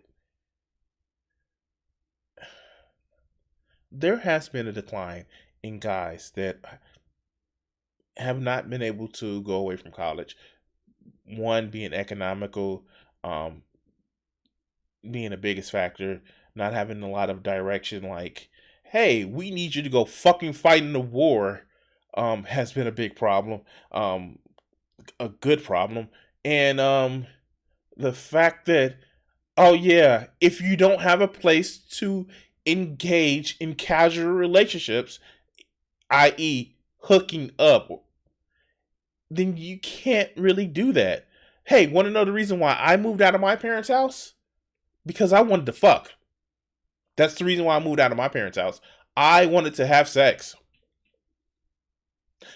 there has been a decline in guys that have not been able to go away from college. One being economical, being the biggest factor, not having a lot of direction. Like, hey, we need you to go fucking fight in the war, has been a big problem, a good problem, and the fact that, oh yeah, if you don't have a place to engage in casual relationships, i.e., hooking up, then you can't really do that. Hey, want to know the reason why I moved out of my parents' house? Because I wanted to fuck. That's the reason why I moved out of my parents' house. I wanted to have sex.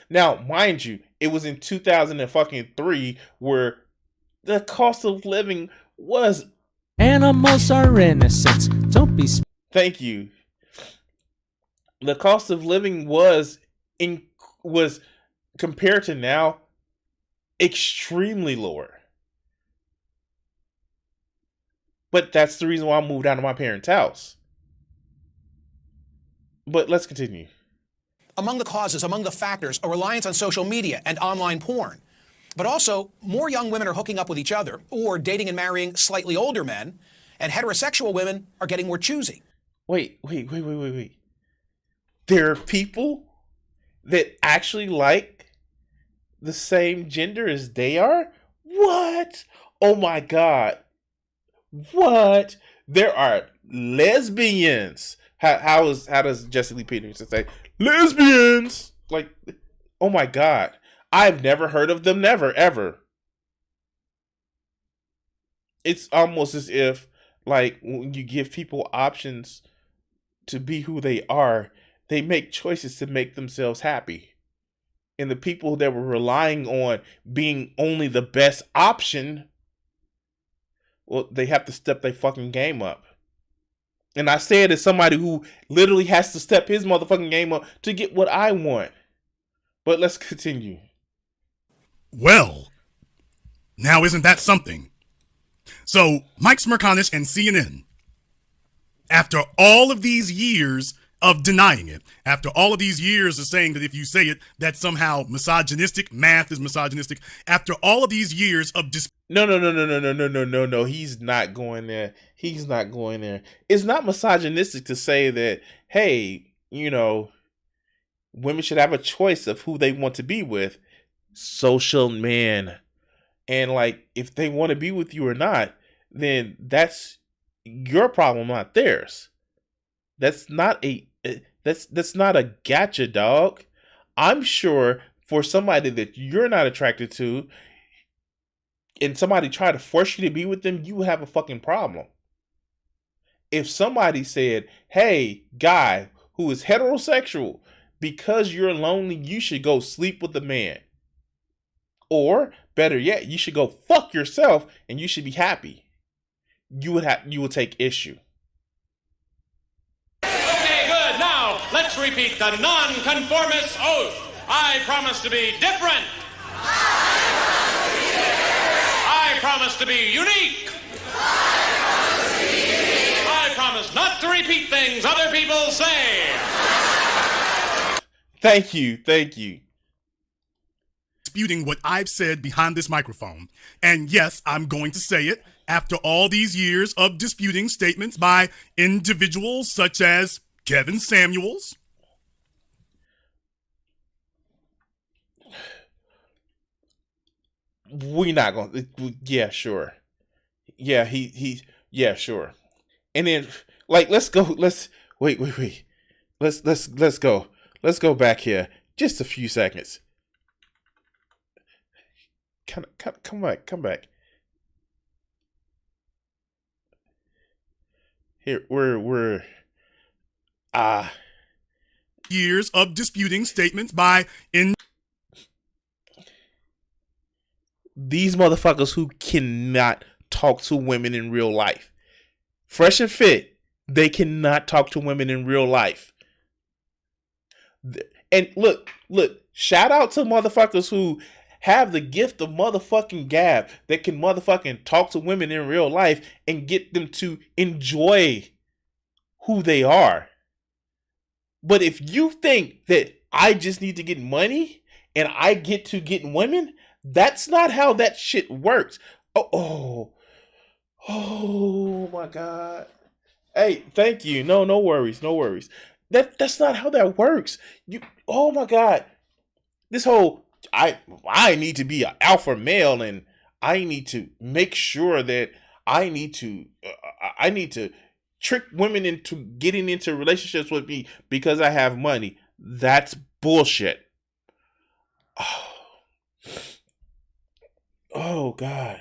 Now, mind you, it was in 2003 where the cost of living was... Animals are innocent. Don't be... Thank you. The cost of living was compared to now extremely lower. But that's the reason why I moved out of my parents' house. But let's continue. Among the causes, among the factors, a reliance on social media and online porn. But also, more young women are hooking up with each other or dating and marrying slightly older men, and heterosexual women are getting more choosy. Wait. There are people that actually like the same gender as they are? What? Oh my God. What? There are lesbians. How does Jesse Lee Peterson say lesbians? Like, oh my God. I've never heard of them, never, ever. It's almost as if, like, when you give people options to be who they are, they make choices to make themselves happy. And the people that were relying on being only the best option, well, they have to step their fucking game up. And I say it as somebody who literally has to step his motherfucking game up to get what I want. But let's continue. Well, now isn't that something? So, Mike Smirkanish and CNN, after all of these years of denying it, after all of these years of saying that if you say it, that's somehow misogynistic, math is misogynistic, after all of these years of No, he's not going there. He's not going there. It's not misogynistic to say that, hey, you know, women should have a choice of who they want to be with. Social man. And like, if they want to be with you or not, then that's your problem, not theirs. That's not a gotcha, dog. I'm sure for somebody that you're not attracted to, and somebody try to force you to be with them, you have a fucking problem. If somebody said, hey, guy who is heterosexual, because you're lonely, you should go sleep with a man. Or, better yet, you should go fuck yourself and you should be happy. You would take issue. Okay, good. Now, let's repeat the non-conformist oath. I promise to be different. I promise to be unique. I promise not to repeat things other people say. Thank you. Disputing what I've said behind this microphone. And yes, I'm going to say it after all these years of disputing statements by individuals such as Kevin Samuels. We're not going to, yeah, sure. Yeah, yeah, sure. And then, like, let's go, wait. Let's go. Let's go back here. Just a few seconds. Come back. Here, we're years of disputing statements by these motherfuckers who cannot talk to women in real life. Fresh and Fit, they cannot talk to women in real life. And look, shout out to motherfuckers who have the gift of motherfucking gab that can motherfucking talk to women in real life and get them to enjoy who they are. But if you think that I just need to get money and I get to getting women, that's not how that shit works. Oh my God. Hey, thank you. No worries, no worries. That's not how that works. Oh my God. This whole I need to be an alpha male and I need to make sure that I need to trick women into getting into relationships with me because I have money. That's bullshit. Oh God.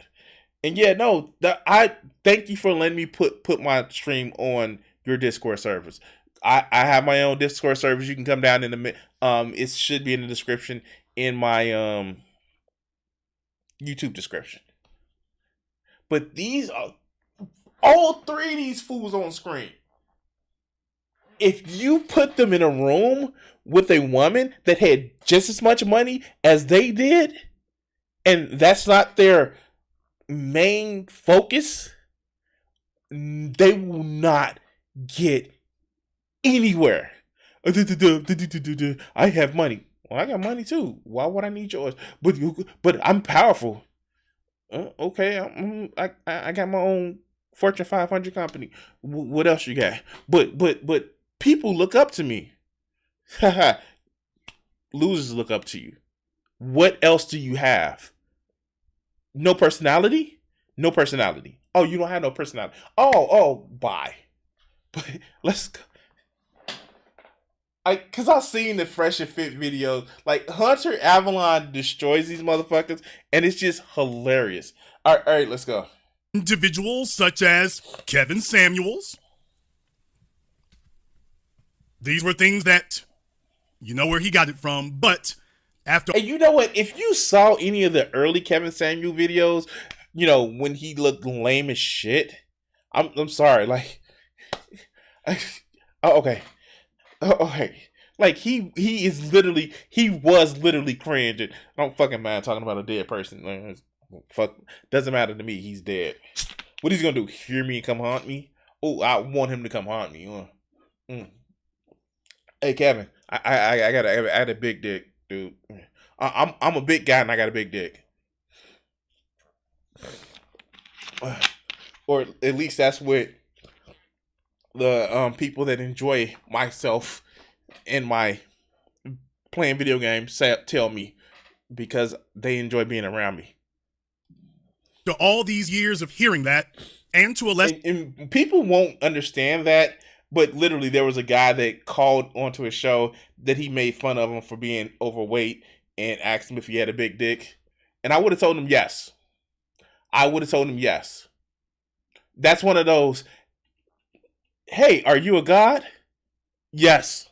And yeah, no, I thank you for letting me put my stream on your Discord servers. I have my own Discord servers. You can come down in the it should be in the description in my YouTube description. But these are all three of these fools on screen. If you put them in a room with a woman that had just as much money as they did, and that's not their main focus, they will not get anywhere. I have money. Well, I got money too. Why would I need yours? But I'm powerful. Okay, I got my own Fortune 500 company. What else you got? But people look up to me. Losers look up to you. What else do you have? No personality? No personality. Oh, you don't have no personality. Oh, bye. But let's go. Cause I've seen the Fresh and Fit videos. Like Hunter Avalon destroys these motherfuckers, and it's just hilarious. All right, let's go. Individuals such as Kevin Samuels. These were things that you know where he got it from, but after. And you know what? If you saw any of the early Kevin Samuel videos, you know when he looked lame as shit. I'm sorry, like. Okay. Okay, like he was literally cringe. I don't fucking mind talking about a dead person. Fuck, doesn't matter to me. He's dead. What he's gonna do? Hear me and come haunt me? Oh, I want him to come haunt me. Hey Kevin, I got a big dick, dude. I'm a big guy and I got a big dick. Or at least that's what the people that enjoy myself and my playing video games tell me, because they enjoy being around me. To all these years of hearing that, and to a less and people won't understand that, but literally there was a guy that called onto a show that he made fun of him for being overweight and asked him if he had a big dick, and I would have told him yes. That's one of those. Hey, are you a god? Yes.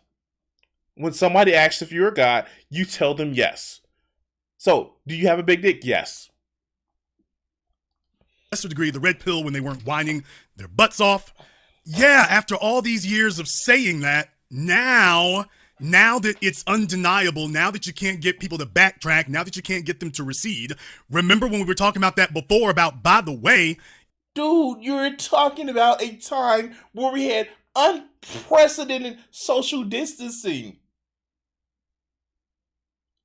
When somebody asks if you're a god, you tell them yes. So, do you have a big dick? Yes. lesser degree, the red pill when they weren't whining their butts off. Yeah, after all these years of saying that, now that it's undeniable, now that you can't get people to backtrack, now that you can't get them to recede, remember when we were talking about that before about, by the way, dude, you're talking about a time where we had unprecedented social distancing.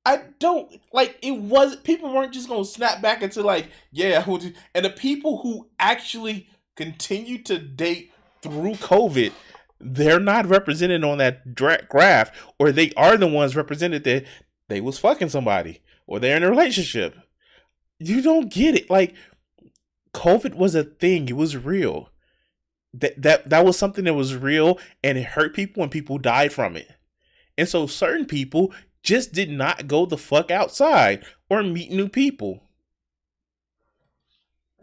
I don't, like, it was, people weren't just going to snap back into, like, yeah, and the people who actually continue to date through COVID, they're not represented on that graph, or they are the ones represented that they was fucking somebody, or they're in a relationship. You don't get it. Like, COVID was a thing. It was real. That was something that was real, and it hurt people, and people died from it. And so certain people just did not go the fuck outside or meet new people.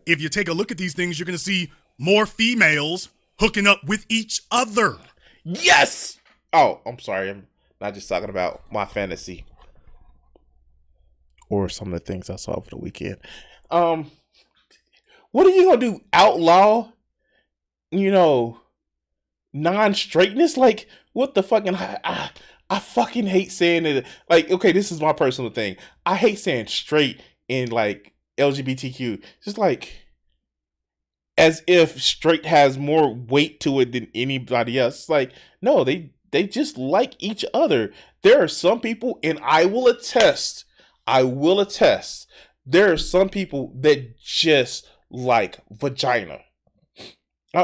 If you take a look at these things, you're going to see more females hooking up with each other. Yes! Oh, I'm sorry. I'm not just talking about my fantasy or some of the things I saw over the weekend. What are you going to do? Outlaw, non-straightness? Like, what the fucking... I fucking hate saying it. Like, okay, this is my personal thing. I hate saying straight in, like, LGBTQ. Just like, as if straight has more weight to it than anybody else. It's like, no, they they just like each other. There are some people, and I will attest, there are some people that just like vagina.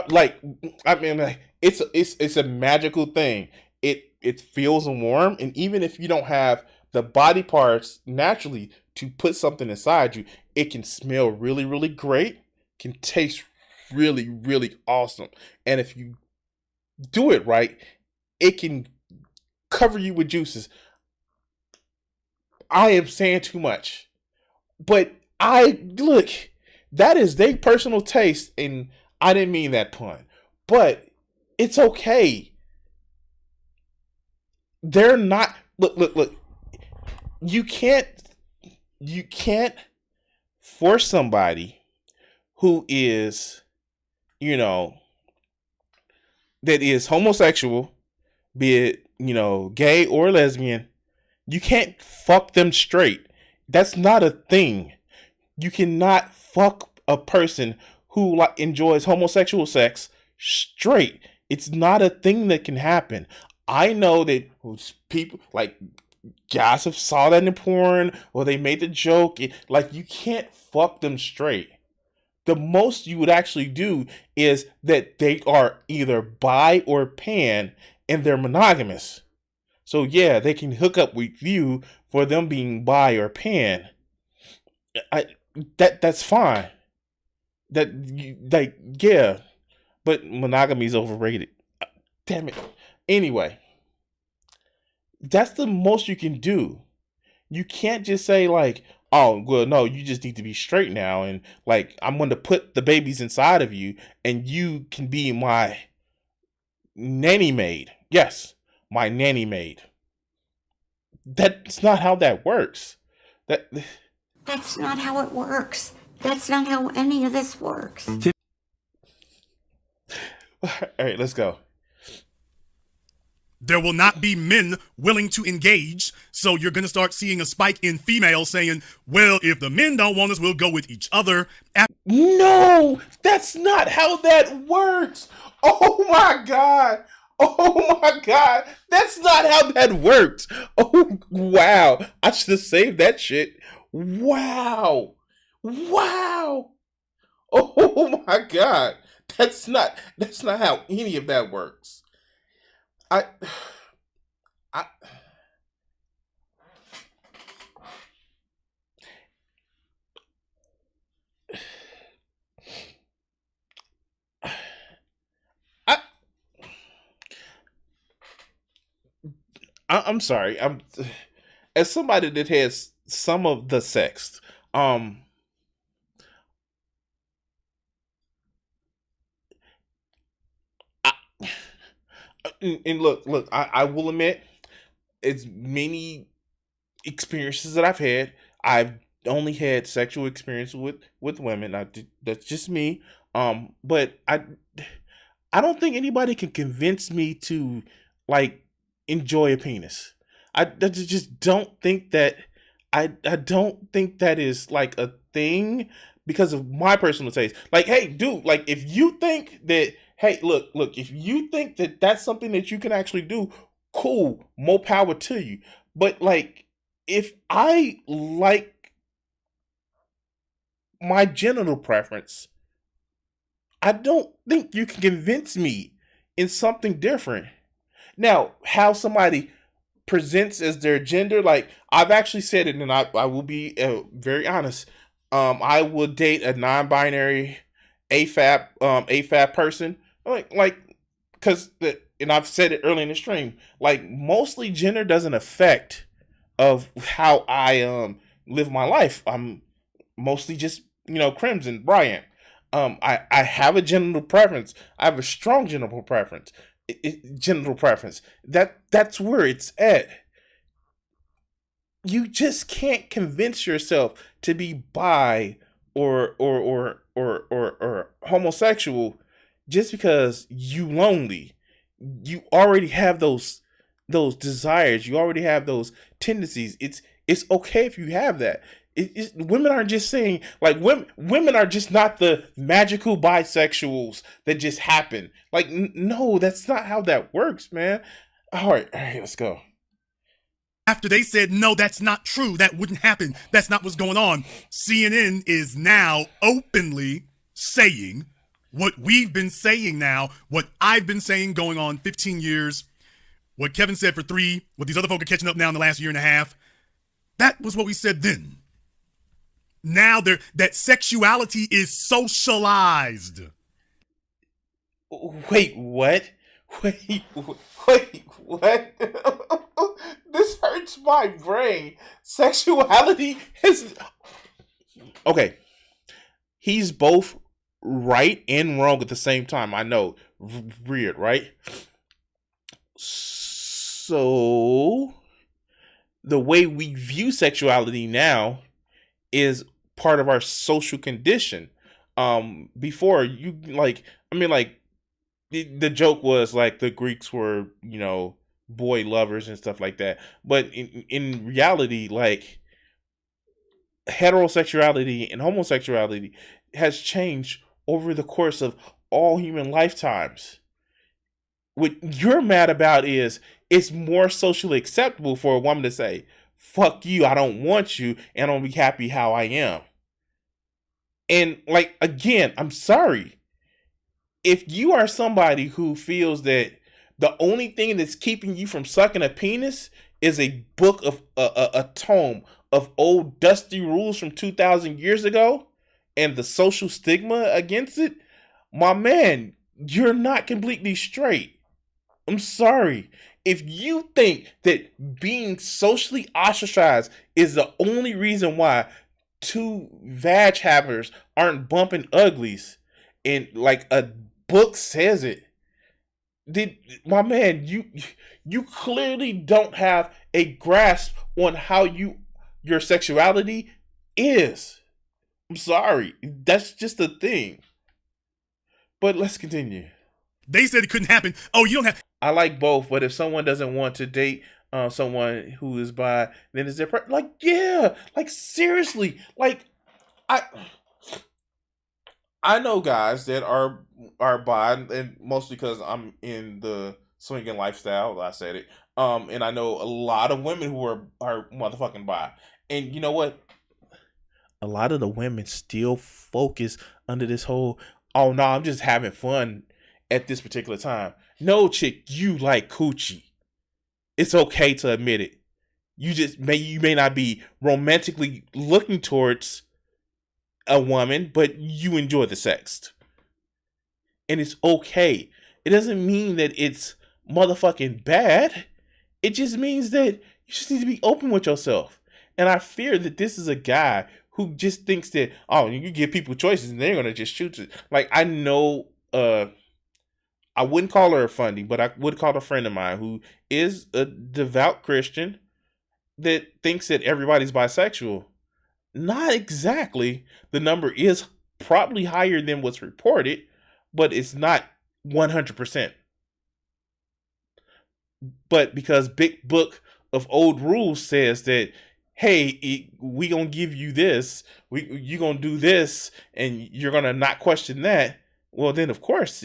Like, I mean, like, it's a magical thing. It feels warm, and even if you don't have the body parts naturally to put something inside you, it can smell really, really great, can taste really, really awesome, and if you do it right, it can cover you with juices. I am saying too much, but look, that is their personal taste, and I didn't mean that pun, but it's okay. They're not, look. You can't force somebody who is, that is homosexual, be it, gay or lesbian. You can't fuck them straight. That's not a thing. You cannot fuck a person who enjoys homosexual sex straight. It's not a thing that can happen. I know that people, like, guys have saw that in porn, or they made the joke. Like, you can't fuck them straight. The most you would actually do is that they are either bi or pan, and they're monogamous. So yeah, they can hook up with you for them being bi or pan. That's fine. Yeah, but monogamy is overrated. Damn it. Anyway, that's the most you can do. You can't just say like, oh, well, no, you just need to be straight now, and like, I'm going to put the babies inside of you, and you can be my nanny maid. Yes, my nanny maid. That's not how that works. That's not how it works. That's not how any of this works. All right, let's go. There will not be men willing to engage, so you're going to start seeing a spike in females saying, well, if the men don't want us, we'll go with each other. No, that's not how that works. Oh my God. Oh my God. That's not how that works. Oh, wow. I should have saved that shit. Wow. Wow. Oh my God. That's not how any of that works. I'm sorry. As somebody that has some of the sex, and look, I will admit, as many experiences that I've had, I've only had sexual experience with women. That's just me. But I don't think anybody can convince me to like enjoy a penis. I just don't think that. I don't think that is like a thing because of my personal taste. Like, hey, dude, like if you think that, hey, look, if you think that that's something that you can actually do, cool, more power to you. But like, if I like my genital preference, I don't think you can convince me in something different. Now, how somebody presents as their gender, like I've actually said it, and I will be very honest. I will date a non-binary AFAB person, like because and I've said it early in the stream. Like mostly gender doesn't affect of how I live my life. I'm mostly just Crimson Bryant. I have a genital preference. I have a strong genital preference. Genital preference. That's where it's at. You just can't convince yourself to be bi or homosexual just because you lonely. You already have those desires. You already have those tendencies. It's okay if you have that. Women aren't just saying like women are just not the magical bisexuals that just happen. Like no, that's not how that works, man. All right, let's go. After they said, no, that's not true, that wouldn't happen, that's not what's going on, CNN is now openly saying what we've been saying now, what I've been saying going on 15 years, what Kevin said for 3, what these other folk are catching up now in the last year and a half. That was what we said then. Now that sexuality is socialized. Wait, what? Wait, what? This hurts my brain. Sexuality is... Okay. He's both right and wrong at the same time. I know. Weird, right? So, the way we view sexuality now is part of our social condition. Before, you, like, I mean, like, the joke was like the Greeks were, boy lovers and stuff like that. But in reality, like, heterosexuality and homosexuality has changed over the course of all human lifetimes. What you're mad about is it's more socially acceptable for a woman to say, fuck you, I don't want you, and I'll be happy how I am. And, like, again, I'm sorry. If you are somebody who feels that the only thing that's keeping you from sucking a penis is a book of a tome of old dusty rules from 2,000 years ago and the social stigma against it, my man, you're not completely straight. I'm sorry. If you think that being socially ostracized is the only reason why 2 vag happers aren't bumping uglies, and like a book says it, my man, you clearly don't have a grasp on how your sexuality is. I'm sorry. That's just a thing. But let's continue. They said it couldn't happen. Oh, you don't have... I like both, but if someone doesn't want to date someone who is bi, then it's their like, yeah, like, seriously, like, I know guys that are bi, and mostly because I'm in the swinging lifestyle. I said it. And I know a lot of women who are motherfucking bi, and you know what? A lot of the women still focus under this whole, oh no, I'm just having fun at this particular time. No, chick, you like coochie. It's okay to admit it. You may not be romantically looking towards a woman, but you enjoy the sex. And it's okay. It doesn't mean that it's motherfucking bad. It just means that you just need to be open with yourself. And I fear that this is a guy who just thinks that, oh, you give people choices and they're going to just shoot it. Like, I know, I wouldn't call her a funny, but I would call a friend of mine who is a devout Christian that thinks that everybody's bisexual. Not exactly. The number is probably higher than what's reported, but it's not 100%. But because Big Book of Old Rules says that, hey, we gonna give you this, you gonna do this, and you're gonna not question that. Well, then of course,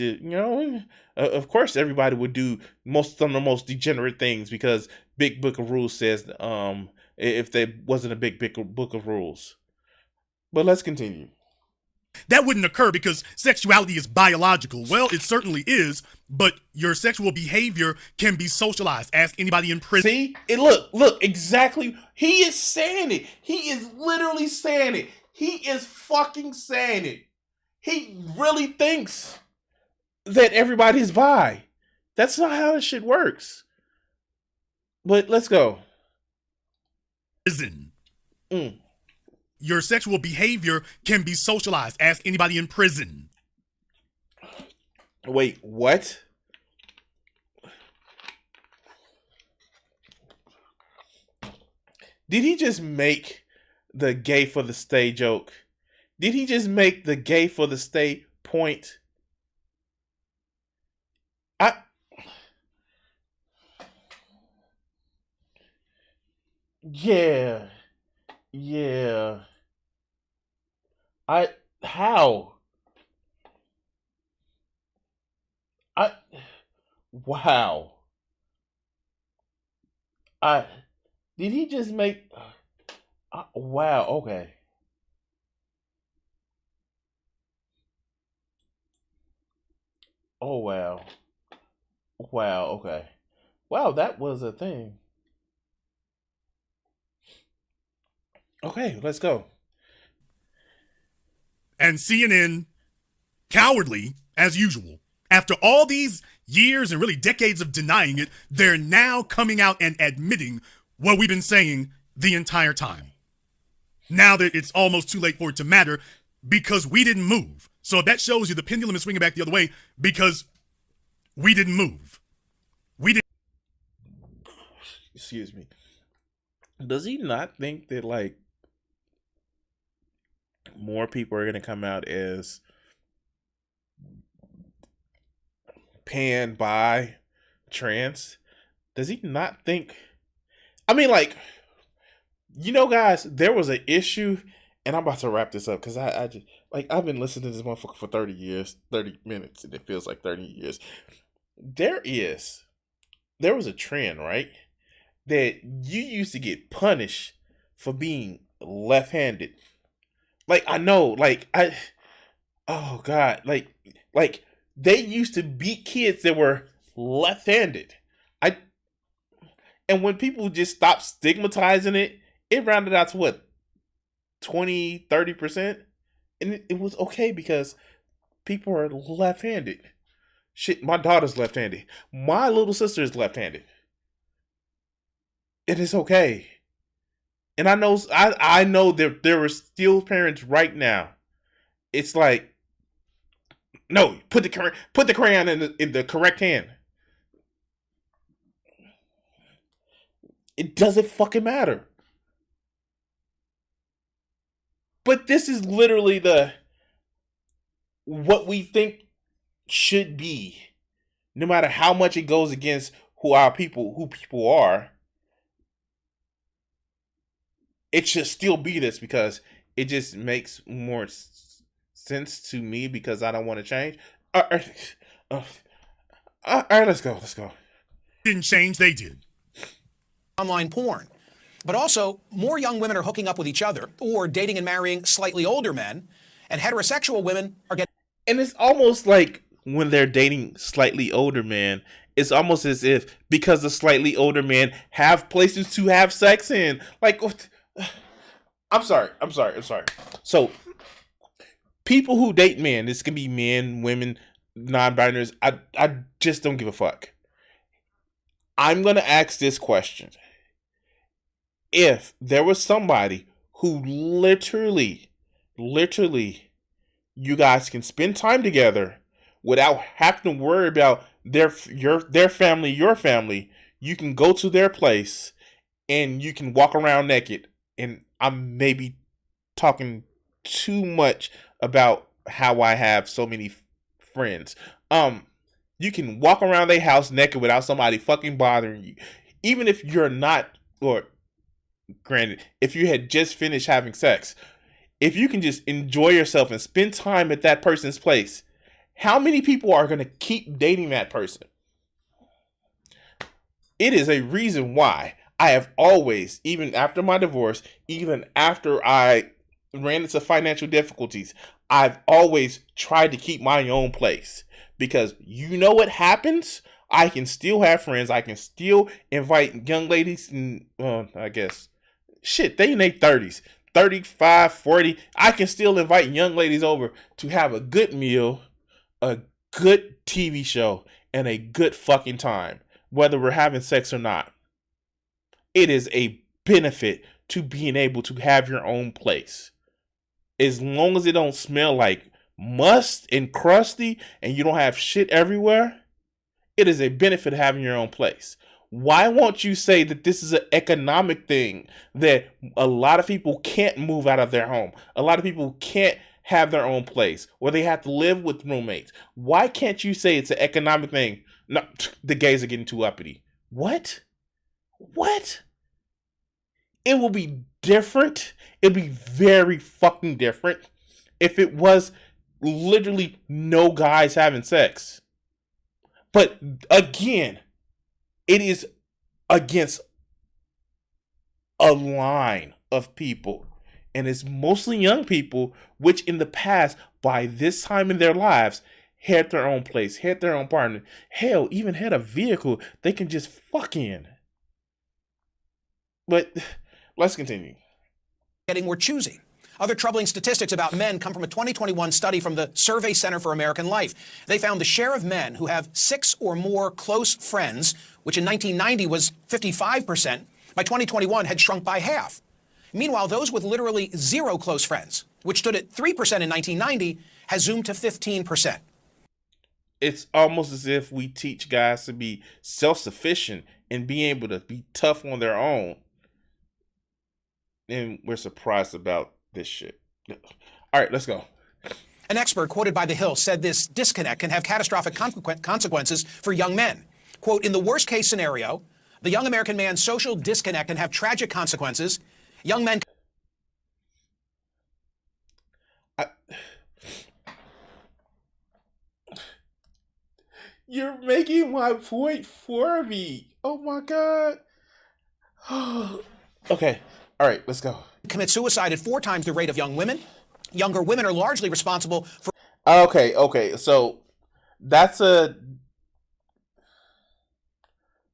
of course everybody would do some of the most degenerate things because Big Book of Rules says, if there wasn't a big book of rules. But let's continue. That wouldn't occur because sexuality is biological. Well, it certainly is, but your sexual behavior can be socialized. Ask anybody in prison. See? And look, exactly. He is saying it. He is literally saying it. He is fucking saying it. He really thinks that everybody's bi. That's not how this shit works. But let's go. Prison. Your sexual behavior can be socialized. Ask anybody in prison. Wait, what? Did he just make the gay for the stay joke? Did he just make the gay for the stay point? Yeah. How? Wow. I did he just make? Wow. Okay. Oh wow. Wow. Okay. Wow, that was a thing. Okay, let's go. And CNN, cowardly as usual, after all these years and really decades of denying it, they're now coming out and admitting what we've been saying the entire time. Now that it's almost too late for it to matter because we didn't move. So that shows you the pendulum is swinging back the other way because we didn't move. We didn't. Excuse me. Does he not think that like more people are gonna come out as pan, bi, trans? Does he not think? I mean, like, guys, there was an issue, and I'm about to wrap this up because I just like I've been listening to this motherfucker for 30 years, 30 minutes, and it feels like 30 years. There was a trend, right? That you used to get punished for being left-handed. Like I know, oh God, like they used to beat kids that were left-handed. And when people just stopped stigmatizing it, it rounded out to what, 20, 30%? And it was okay because people are left-handed. Shit, my daughter's left-handed. My little sister is left-handed. It is okay. And I know that there are still parents right now. It's like, no, put the crayon in the correct hand. It doesn't fucking matter. But this is literally what we think should be. No matter how much it goes against who people are, it should still be this because it just makes more sense to me because I don't want to change. All right, let's go. Didn't change, they did. Online porn. But also, more young women are hooking up with each other or dating and marrying slightly older men, and heterosexual women are getting... And it's almost like when they're dating slightly older men, it's almost as if because the slightly older men have places to have sex in. Like, I'm sorry. So, people who date men, this can be men, women, non-binaries, I just don't give a fuck. I'm going to ask this question. If there was somebody who literally, you guys can spend time together without having to worry about their family, your family, you can go to their place and you can walk around naked. And I'm maybe talking too much about how I have so many friends. You can walk around their house naked without somebody fucking bothering you. Even if you're not, or granted, if you had just finished having sex, if you can just enjoy yourself and spend time at that person's place, how many people are going to keep dating that person? It is a reason why I have always, even after my divorce, even after I ran into financial difficulties, I've always tried to keep my own place. Because you know what happens? I can still have friends. I can still invite young ladies, and I guess, shit, they in their 30s, 35, 40. I can still invite young ladies over to have a good meal, a good TV show, and a good fucking time, whether we're having sex or not. It is a benefit to being able to have your own place. As long as it don't smell like must and crusty and you don't have shit everywhere, it is a benefit of having your own place. Why won't you say that this is an economic thing, that a lot of people can't move out of their home? A lot of people can't have their own place, or they have to live with roommates. Why can't you say it's an economic thing? No, the gays are getting too uppity. What? It will be different. It'll be very fucking different if it was literally no guys having sex. But again, it is against a line of people. And it's mostly young people, which in the past, by this time in their lives, had their own place, had their own partner. Hell, even had a vehicle they can just fuck in. But let's continue. Getting more choosy. Other troubling statistics about men come from a 2021 study from the Survey Center for American Life. They found the share of men who have 6 or more close friends, which in 1990 was 55%, by 2021 had shrunk by half. Meanwhile, those with literally 0 close friends, which stood at 3% in 1990, has zoomed to 15%. It's almost as if we teach guys to be self-sufficient and be able to be tough on their own. And we're surprised about this shit. All right, let's go. An expert quoted by The Hill said this disconnect can have catastrophic consequences for young men. Quote, in the worst case scenario, the young American man's social disconnect can have tragic consequences. Young men... You're making my point for me. Oh my God. Okay. All right, let's go. Commit suicide at 4 times the rate of young women. Younger women are largely responsible for... Okay. So that's a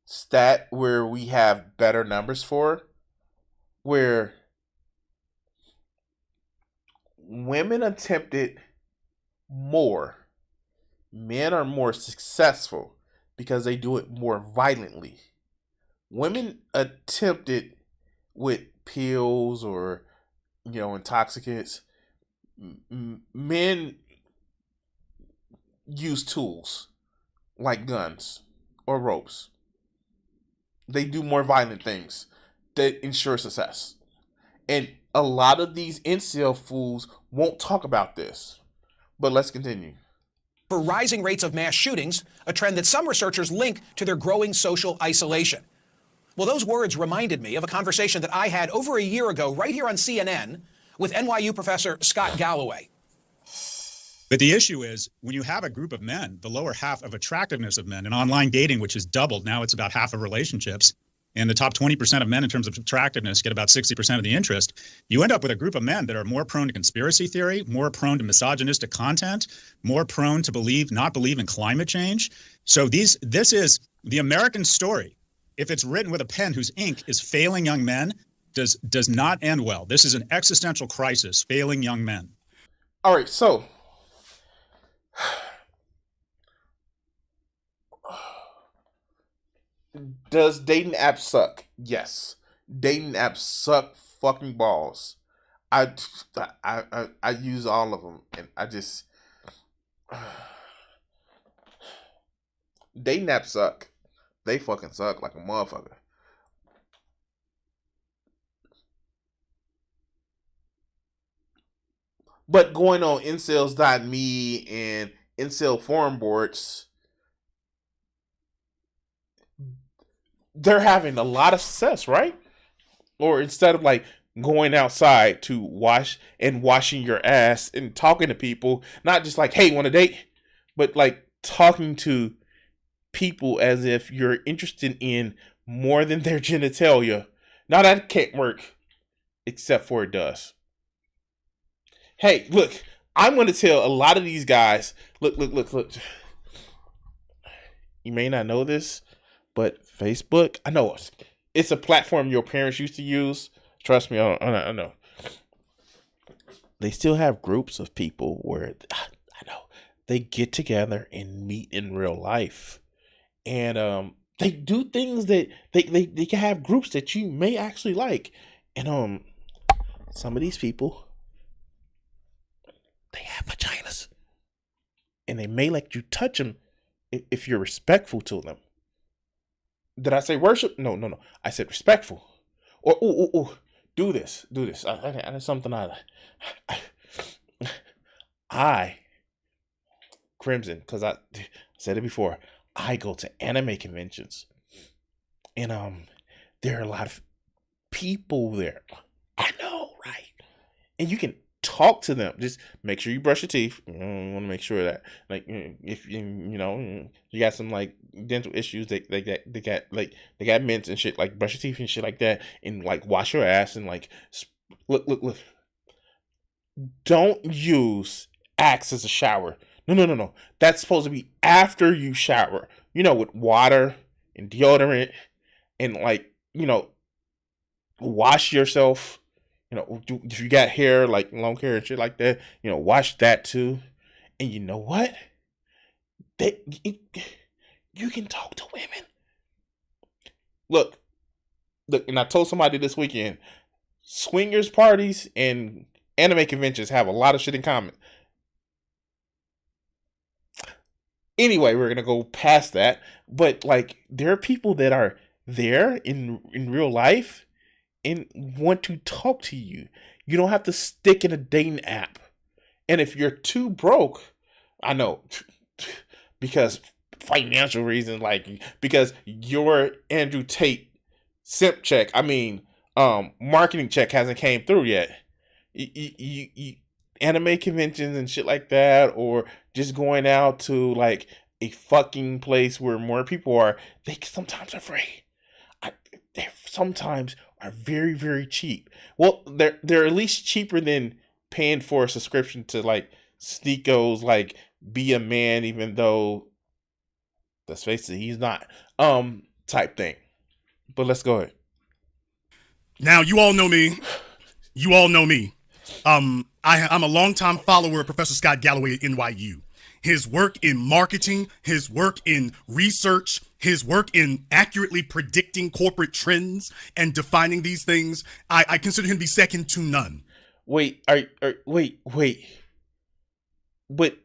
stat where we have better numbers for, where women attempted more. Men are more successful because they do it more violently. Women attempted with pills or, intoxicants. Men use tools like guns or ropes. They do more violent things that ensure success. And a lot of these incel fools won't talk about this. But let's continue. For rising rates of mass shootings, a trend that some researchers link to their growing social isolation. Well, those words reminded me of a conversation that I had over a year ago right here on CNN with NYU professor Scott Galloway. But the issue is, when you have a group of men, the lower half of attractiveness of men, and online dating, which has doubled, now it's about half of relationships, and the top 20% of men in terms of attractiveness get about 60% of the interest, you end up with a group of men that are more prone to conspiracy theory, more prone to misogynistic content, more prone to not believe in climate change. So this is the American story. If it's written with a pen whose ink is failing young men, does not end well. This is an existential crisis, failing young men. All right, so does dating apps suck? Yes. Dating apps suck fucking balls. I use all of them, and I just dating apps suck. They fucking suck like a motherfucker. But going on incels.me and incel forum boards, they're having a lot of success, right? Or instead of like going outside to washing your ass and talking to people, not just like, hey, want to date? But like talking to people as if you're interested in more than their genitalia. Now that can't work, except for it does. Hey, look, I'm going to tell a lot of these guys, look. You may not know this, but Facebook, I know it's a platform your parents used to use. Trust me, I know. They still have groups of people where, I know, they get together and meet in real life. And they do things that they can have groups that you may actually like. And some of these people, they have vaginas. And they may let you touch them if you're respectful to them. Did I say worship? No. I said respectful. Or, do this. That's something I Crimson, because I said it before, I go to anime conventions. And there are a lot of people there. I know, right? And you can talk to them. Just make sure you brush your teeth. You want to make sure that, like, if you got some like dental issues, they got mints and shit, like brush your teeth and shit like that, and like wash your ass and like look. Don't use Axe as a shower. No. That's supposed to be after you shower. With water and deodorant and like wash yourself. If you got hair, like long hair and shit like that, wash that too. And you know what? You can talk to women. Look, and I told somebody this weekend, swingers parties and anime conventions have a lot of shit in common. Anyway, we're gonna go past that, but like there are people that are there in real life and want to talk to you. You don't have to stick in a dating app. And if you're too broke, I know, because financial reasons, like because your Andrew Tate simp check, marketing check hasn't came through yet. You anime conventions and shit like that, or just going out to like a fucking place where more people are, they sometimes are free. They sometimes are very, very cheap. Well, they're at least cheaper than paying for a subscription to like Sneako's like Be a Man, even though let's face it, he's not type thing. But let's go ahead. Now you all know me. I'm a longtime follower of Professor Scott Galloway at NYU. His work in marketing, his work in research, his work in accurately predicting corporate trends and defining these things, I consider him to be second to none. Wait. But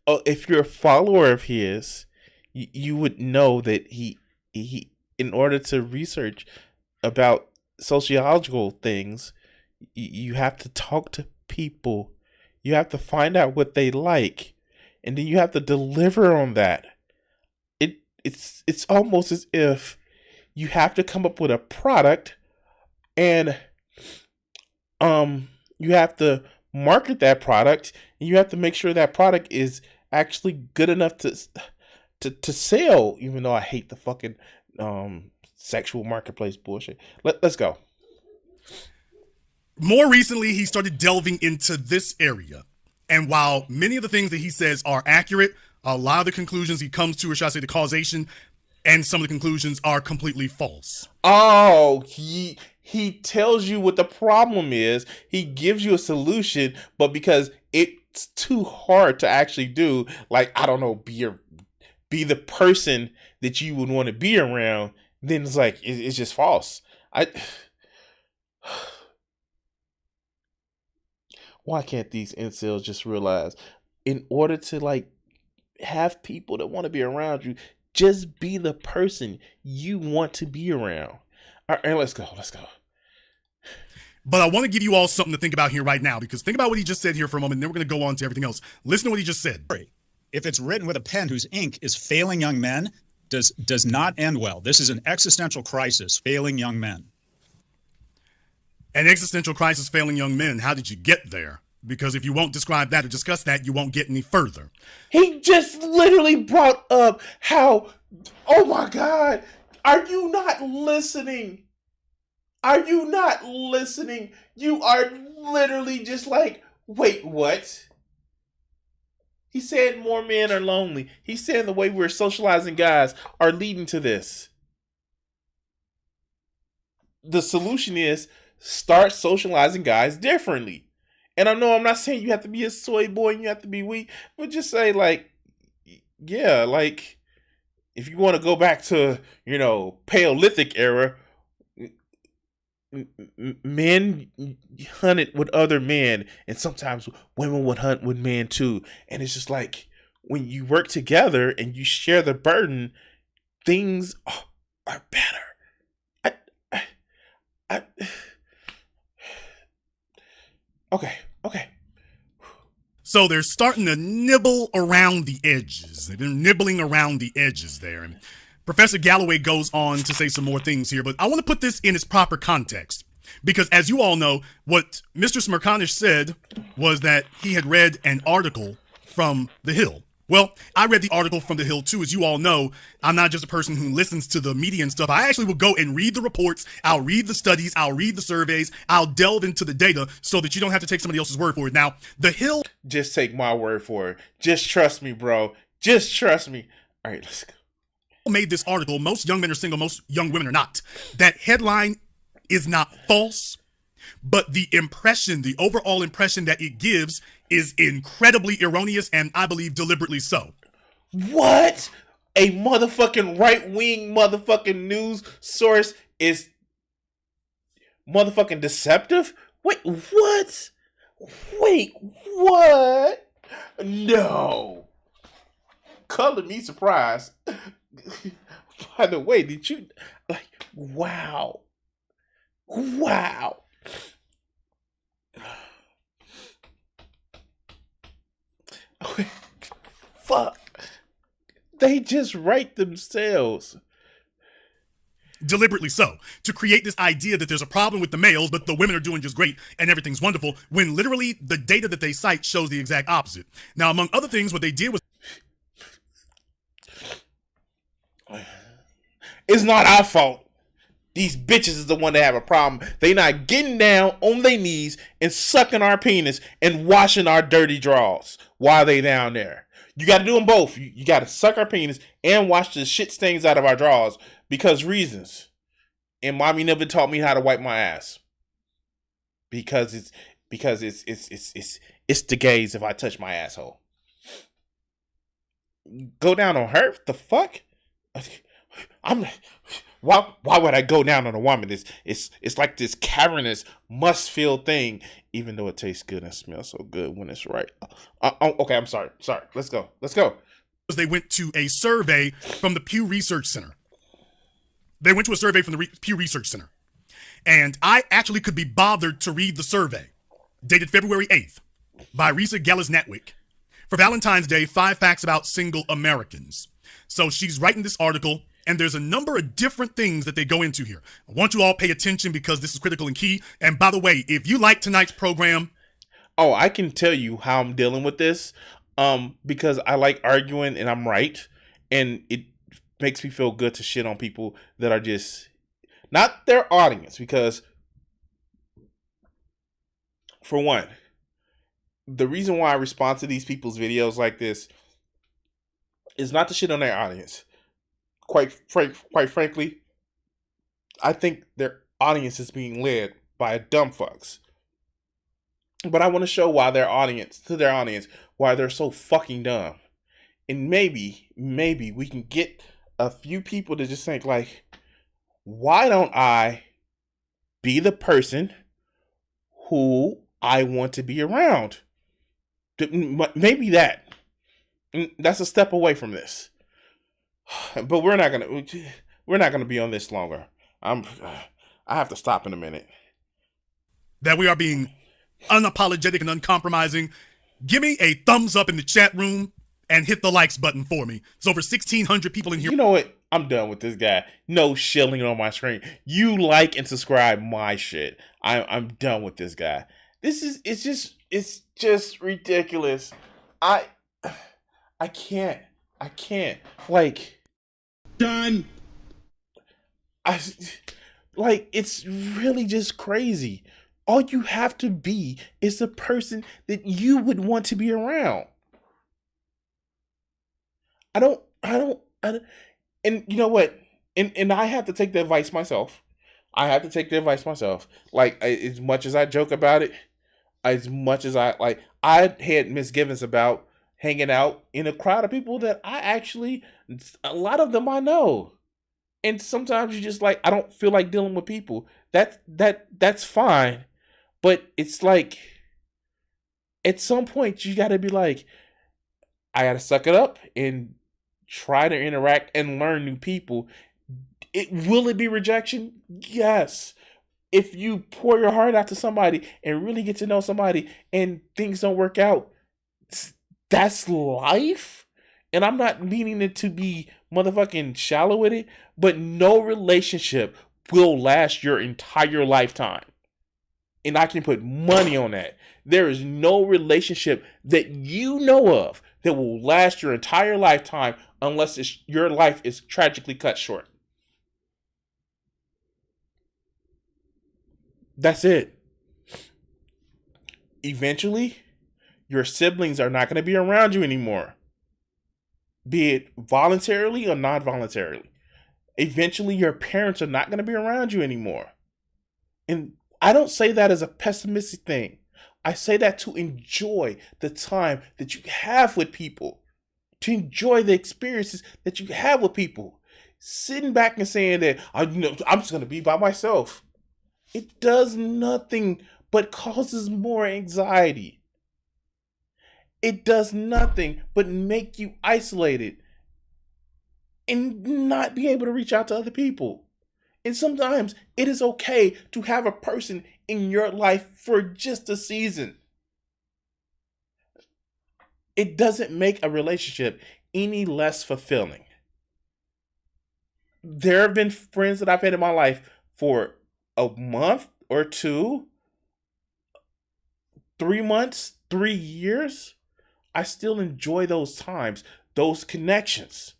if you're a follower of his, you would know that he, in order to research about sociological things, you have to talk to people. You have to find out what they like, and then you have to deliver on that. It's almost as if you have to come up with a product, and you have to market that product, and you have to make sure that product is actually good enough to sell. Even though I hate the fucking sexual marketplace bullshit. Let's go. More recently, he started delving into this area. And while many of the things that he says are accurate, a lot of the conclusions he comes to, or should I say the causation, and some of the conclusions are completely false. Oh, he tells you what the problem is. He gives you a solution, but because it's too hard to actually do, like, I don't know, be the person that you would want to be around, then it's like, it's just false. Why can't these incels just realize, in order to like have people that want to be around you, just be the person you want to be around. All right, let's go. But I want to give you all something to think about here right now, because think about what he just said here for a moment, and then we're going to go on to everything else. Listen to what he just said. If it's written with a pen whose ink is failing young men, does not end well. This is an existential crisis, failing young men. An existential crisis, failing young men. How did you get there? Because if you won't describe that or discuss that, you won't get any further. He just literally brought up how, oh my God, are you not listening? Are you not listening? You are literally just like, wait, what? He said more men are lonely. He said the way we're socializing guys are leading to this. The solution is start socializing guys differently. And I know I'm not saying you have to be a soy boy and you have to be weak, but just say like, yeah, like if you want to go back to, Paleolithic era, men hunted with other men, and sometimes women would hunt with men too. And it's just like when you work together and you share the burden, things are better. Okay. So they're starting to nibble around the edges. They've been nibbling around the edges there. And Professor Galloway goes on to say some more things here, but I want to put this in its proper context. Because as you all know, what Mr. Smirkanish said was that he had read an article from The Hill. Well, I read the article from The Hill too. As you all know, I'm not just a person who listens to the media and stuff. I actually will go and read the reports. I'll read the studies. I'll read the surveys. I'll delve into the data so that you don't have to take somebody else's word for it. Now, The Hill... Just take my word for it. Just trust me, bro. Just trust me. All right, let's go. Made this article, most young men are single, most young women are not. That headline is not false, but the impression, the overall impression that it gives is incredibly erroneous, and I believe deliberately so. What? A motherfucking right-wing motherfucking news source is motherfucking deceptive? Wait, what? Wait, what? No. Color me surprised. By the way, did you, like, wow. Wow. Fuck. They just write themselves. Deliberately so, to create this idea that there's a problem with the males, but the women are doing just great and everything's wonderful, when literally the data that they cite shows the exact opposite. Now, among other things, what they did was... It's not our fault. These bitches is the one that have a problem. They not getting down on their knees and sucking our penis and washing our dirty drawers while they down there. You got to do them both. You got to suck our penis and wash the shit stains out of our drawers because reasons. And mommy never taught me how to wipe my ass. Because it's the gays if I touch my asshole. Go down on her? The fuck? Why would I go down on a woman? It's like this cavernous must feel thing, even though it tastes good and smells so good when it's right. Okay, I'm sorry. Let's go. They went to a survey from the Pew Research Center. Pew Research Center. And I actually could be bothered to read the survey, dated February 8th, by Risa Gellis-Netwick. For Valentine's Day, 5 facts about single Americans. So she's writing this article, and there's a number of different things that they go into here. I want you all to pay attention because this is critical and key. And by the way, if you like tonight's program... Oh, I can tell you how I'm dealing with this. Because I like arguing and I'm right. And it makes me feel good to shit on people that are just... Not their audience. Because, for one, the reason why I respond to these people's videos like this is not to shit on their audience. Quite frankly, I think their audience is being led by dumb fucks. But I want to show why their audience, why they're so fucking dumb. And maybe we can get a few people to just think like, why don't I be the person who I want to be around? Maybe that's a step away from this. But we're not gonna be on this longer. I have to stop in a minute. That we are being unapologetic and uncompromising. Give me a thumbs up in the chat room and hit the likes button for me. There's over 1,600 people in here. You know what? I'm done with this guy. No shilling on my screen. You like and subscribe my shit. I'm done with this guy. It's just ridiculous. I can't. Like, Done. It's really just crazy. All you have to be is the person that you would want to be around. I don't, and you know what? And I have to take the advice myself. Like, as much as I joke about it, as much as I had misgivings about hanging out in a crowd of people that a lot of them I know. And sometimes you just like, I don't feel like dealing with people. That's fine. But it's like, at some point you gotta be like, I gotta suck it up and try to interact and learn new people. Will it be rejection? Yes. If you pour your heart out to somebody and really get to know somebody and things don't work out, that's life. And I'm not meaning it to be motherfucking shallow with it, but no relationship will last your entire lifetime. And I can put money on that. There is no relationship that you know of that will last your entire lifetime unless your life is tragically cut short. That's it. Eventually, your siblings are not going to be around you anymore, be it voluntarily or non voluntarily. Eventually, your parents are not going to be around you anymore. And I don't say that as a pessimistic thing. I say that to enjoy the time that you have with people, to enjoy the experiences that you have with people. Sitting back and saying that I'm just going to be by myself, it does nothing but causes more anxiety. It does nothing but make you isolated and not be able to reach out to other people. And sometimes it is okay to have a person in your life for just a season. It doesn't make a relationship any less fulfilling. There have been friends that I've had in my life for a month or two, 3 months, 3 years. I still enjoy those times, those connections.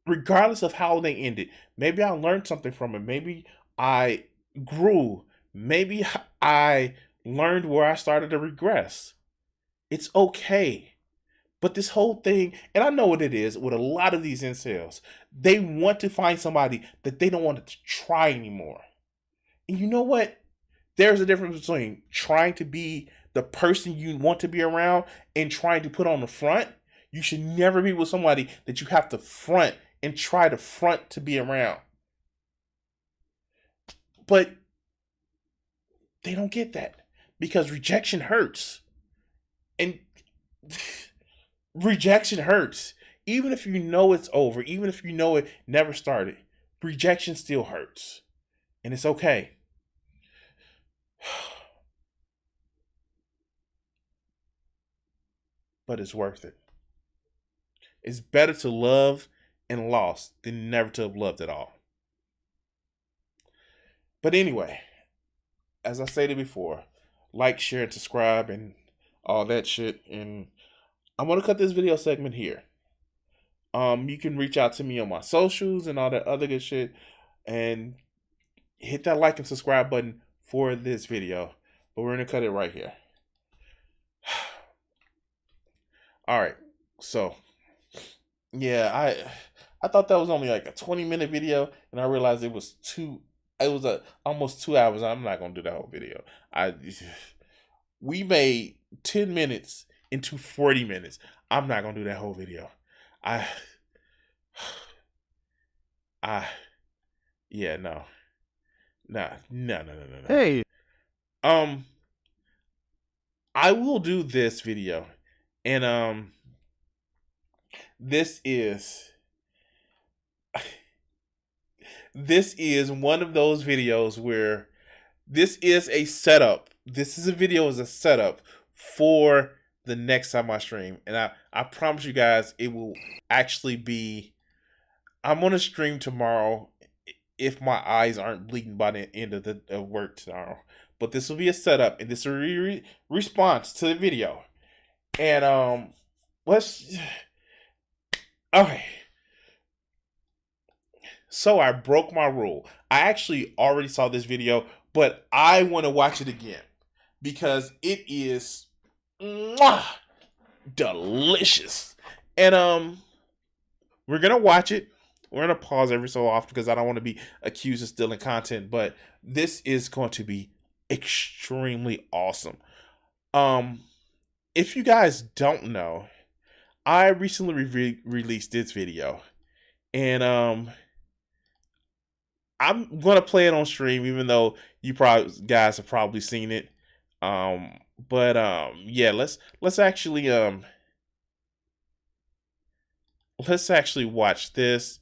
Regardless of how they ended. Maybe I learned something from it. Maybe I grew. Maybe I learned where I started to regress. It's okay. But this whole thing, and I know what it is with a lot of these incels, they want to find somebody that they don't want to try anymore. And you know what? There's a difference between trying to be the person you want to be around and trying to put on the front. You should never be with somebody that you have to front and try to front to be around. But they don't get that because rejection hurts. And rejection hurts. Even if you know it's over, even if you know it never started, rejection still hurts. And it's okay. But it's worth it. It's better to love and lost than never to have loved at all. But anyway, as I stated before, like, share, and subscribe, and all that shit. And I'm gonna cut this video segment here. You can reach out to me on my socials and all that other good shit, and hit that like and subscribe button for this video. But we're gonna cut it right here. All right, so yeah, I thought that was only like a 20-minute video, and I realized it was almost 2 hours. I'm not gonna do the whole video. We made 10 minutes into 40 minutes. I'm not gonna do that whole video. Yeah, no. No. Hey. I will do this video, and this is one of those videos where this is a setup. This is a video as a setup for the next time I stream. And I promise you guys it will actually be, I'm going to stream tomorrow if my eyes aren't bleeding by the end of work tomorrow. But this will be a setup, and this will be response to the video. And okay. So I broke my rule. I actually already saw this video, but I want to watch it again because it is delicious. And we're gonna watch it. We're gonna pause every so often because I don't want to be accused of stealing content, but this is going to be extremely awesome. If you guys don't know, I recently released this video, and I'm gonna play it on stream, even though you guys have probably seen it. But yeah, let's actually watch this.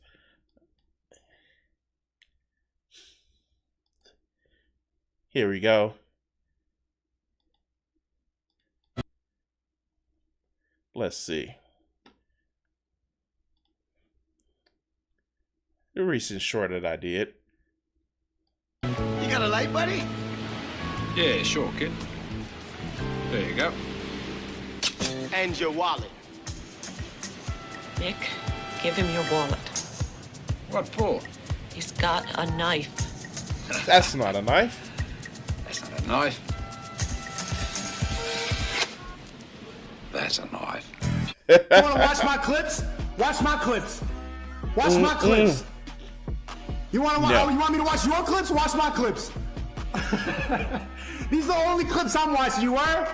Here we go. Let's see. The recent short that I did. You gotta play, buddy? Yeah, sure, kid. There you go. And your wallet. Nick, give him your wallet. What for? He's got a knife. That's not a knife. That's not a knife. That's a knife. You wanna watch my clips? Watch my clips. Watch my clips. You want me to watch your clips? Watch my clips. These are the only clips I'm watching, you were?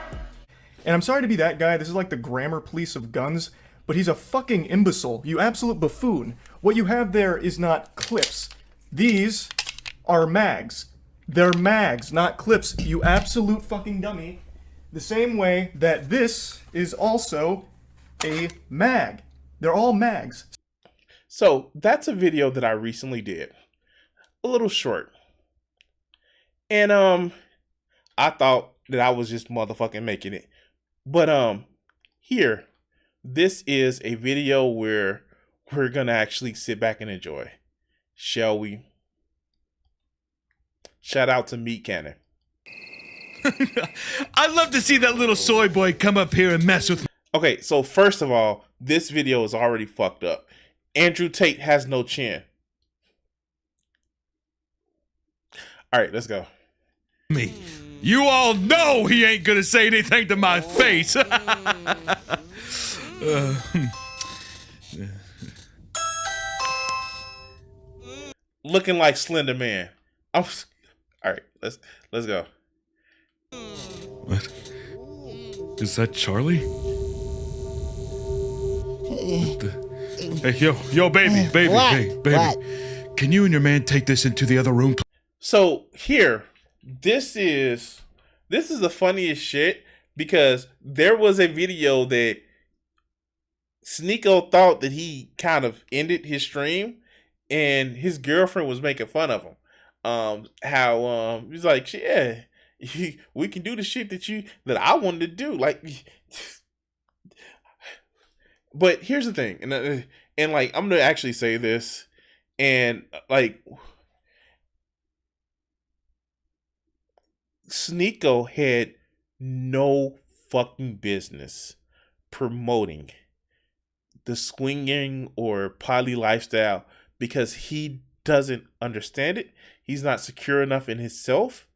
And I'm sorry to be that guy, this is like the grammar police of guns, but he's a fucking imbecile, you absolute buffoon. What you have there is not clips. These are mags. They're mags, not clips, you absolute fucking dummy. The same way that this is also a mag. They're all mags. So that's a video that I recently did. A little short. And I thought that I was just motherfucking making it. But here, this is a video where we're gonna actually sit back and enjoy. Shall we? Shout out to Meat Cannon. I'd love to see that little soy boy come up here and mess with me. Okay, so first of all, this video is already fucked up. Andrew Tate has no chin. All right, let's go. Me. You all know he ain't gonna say anything to my face. Looking like Slender Man. All right, let's go. What? Is that Charlie? Hey, yo, baby, What? hey, baby. What? Can you and your man take this into the other room? So here, this is the funniest shit because there was a video that Sneeko thought that he kind of ended his stream, and his girlfriend was making fun of him. He's like, yeah, we can do the shit that I wanted to do, like. But here's the thing, and like I'm gonna actually say this, and like Sneeko had no fucking business promoting the swinging or poly lifestyle because he doesn't understand it. He's not secure enough in himself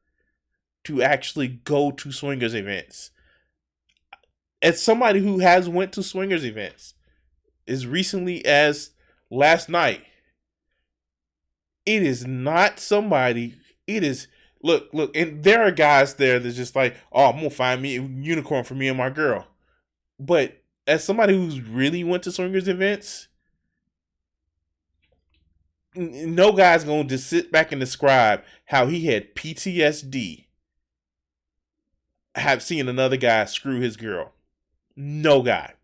to actually go to swingers events. As somebody who has went to swingers events as recently as last night, it is not somebody, it is, look, and there are guys there that's just like, oh, I'm gonna find me a unicorn for me and my girl. But as somebody who's really went to swingers events, no guy's gonna just sit back and describe how he had PTSD have seen another guy screw his girl. No guy.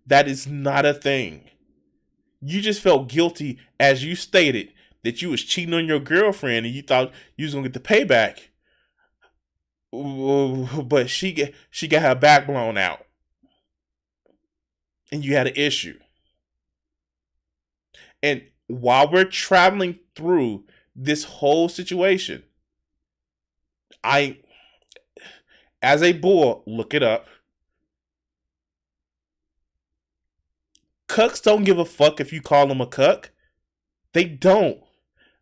That is not a thing. You just felt guilty as you stated that you was cheating on your girlfriend and you thought you was gonna get the payback. But she got her back blown out. And you had an issue. And while we're traveling through this whole situation, as a bull, look it up. Cucks don't give a fuck if you call them a cuck. They don't.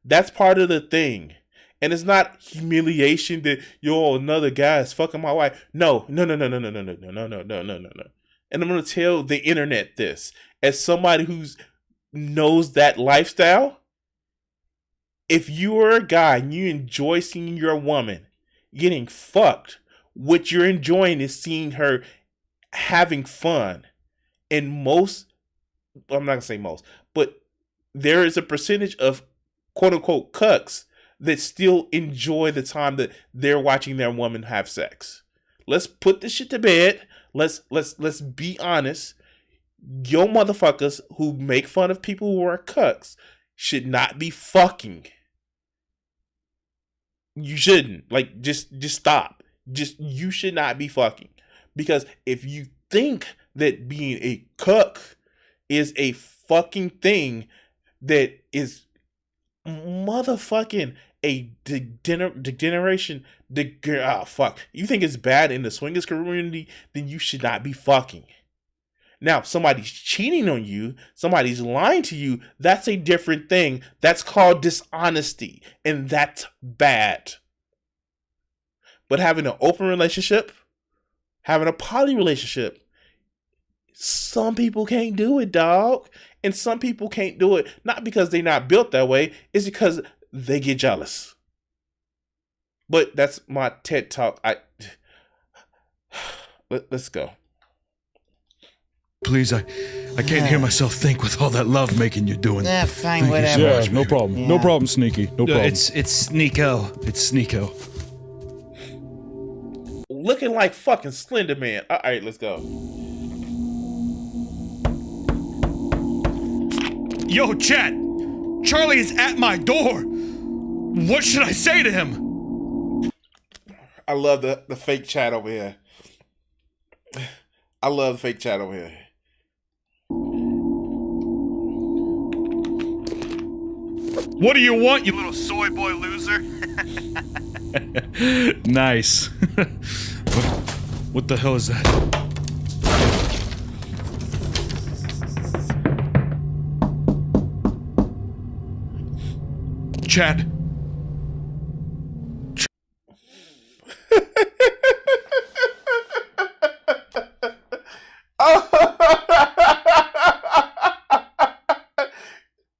That's part of the thing. And it's not humiliation that, yo, another guy is fucking my wife. No. And I'm going to tell the internet this. As somebody who knows that lifestyle, if you are a guy and you enjoy seeing your woman getting fucked, what you're enjoying is seeing her having fun. And most, I'm not going to say most, but there is a percentage of quote unquote cucks that still enjoy the time that they're watching their woman have sex. Let's put this shit to bed. Let's be honest. Yo motherfuckers who make fun of people who are cucks should not be fucking. You shouldn't. Like, just stop. You should not be fucking. Because if you think that being a cuck is a fucking thing that is motherfucking a degeneration. Fuck. You think it's bad in the swingers community, then you should not be fucking. Now, somebody's cheating on you, somebody's lying to you, that's a different thing. That's called dishonesty, and that's bad. But having an open relationship, having a poly relationship, some people can't do it, dog. And some people can't do it, not because they're not built that way, it's because they get jealous. But that's my TED Talk. Let's go. Please, I can't hear myself think with all that love making you're doing. Yeah, fine, Thank you whatever. so much, Yeah, no baby. problem. Yeah. No problem, Sneaky. No problem. It's Sneeko. It's Sneeko. Looking like fucking Slender Man. All right, let's go. Yo, chat. Charlie is at my door. What should I say to him? I love the fake chat over here. I love the fake chat over here. What do you want, you little soy boy loser? Nice. What the hell is that? Chad.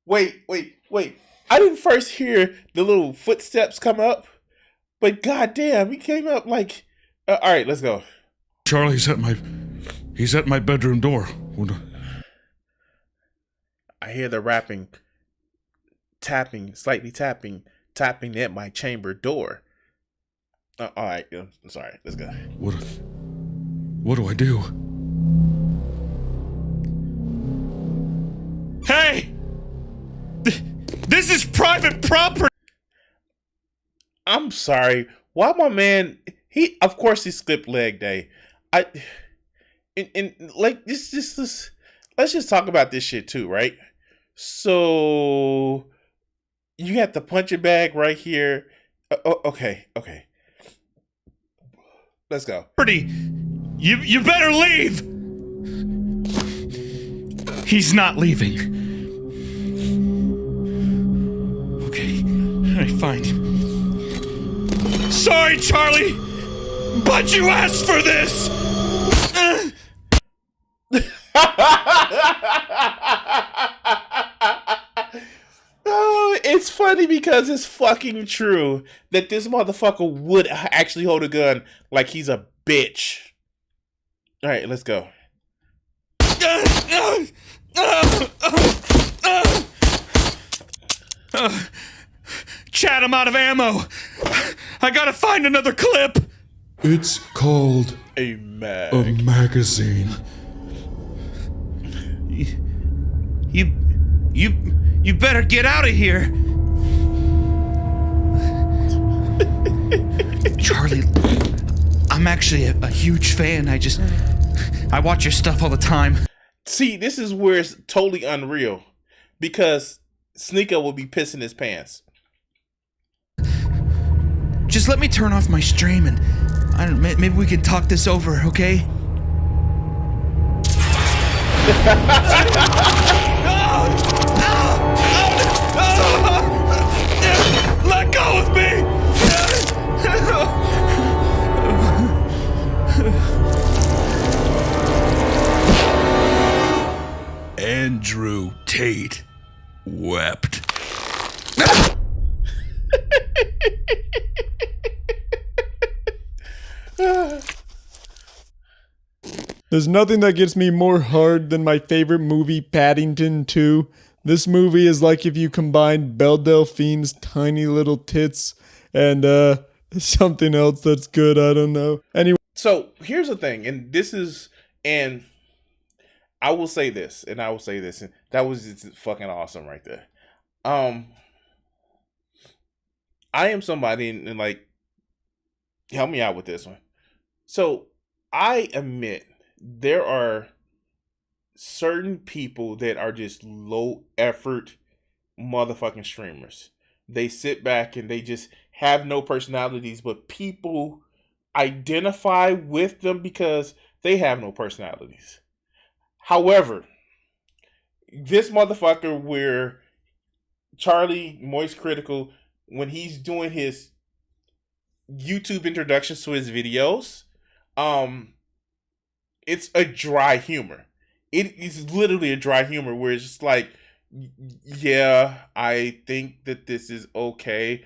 Wait. I didn't first hear the little footsteps come up, but goddamn, he came up like. All right, let's go. Charlie's at my bedroom door. I hear the rapping, slightly tapping at my chamber door. All right, I'm sorry. Let's go. What do I do? Hey! This is private property! I'm sorry. Why my man, of course he skipped leg day. Like this, let's just talk about this shit too, right? So, you got the punching bag right here. Okay. Let's go. You better leave! He's not leaving. Okay, alright, fine. Sorry, Charlie! But you asked for this! Oh, it's funny because it's fucking true that this motherfucker would actually hold a gun like he's a bitch. All right, let's go. Chad, I'm out of ammo. I gotta find another clip. It's called a mag. A magazine. You better get out of here. Charlie, I'm actually a huge fan. I watch your stuff all the time. See, this is where it's totally unreal because Sneeko will be pissing his pants. Just let me turn off my stream and maybe we can talk this over, okay? Let go of me! Andrew Tate wept. There's nothing that gets me more hard than my favorite movie, Paddington 2. This movie is like if you combined Belle Delphine's tiny little tits and something else that's good, I don't know. Anyway. So here's the thing, and I will say this, and that was just fucking awesome right there. I am somebody, and like, help me out with this one. So I admit there are certain people that are just low effort motherfucking streamers. they sit back and they just have no personalities, but people identify with them because they have no personalities. However, this motherfucker where Charlie Moist Critical, when he's doing his YouTube introductions to his videos, it's a dry humor. It is literally a dry humor where it's just like, yeah, I think that this is okay.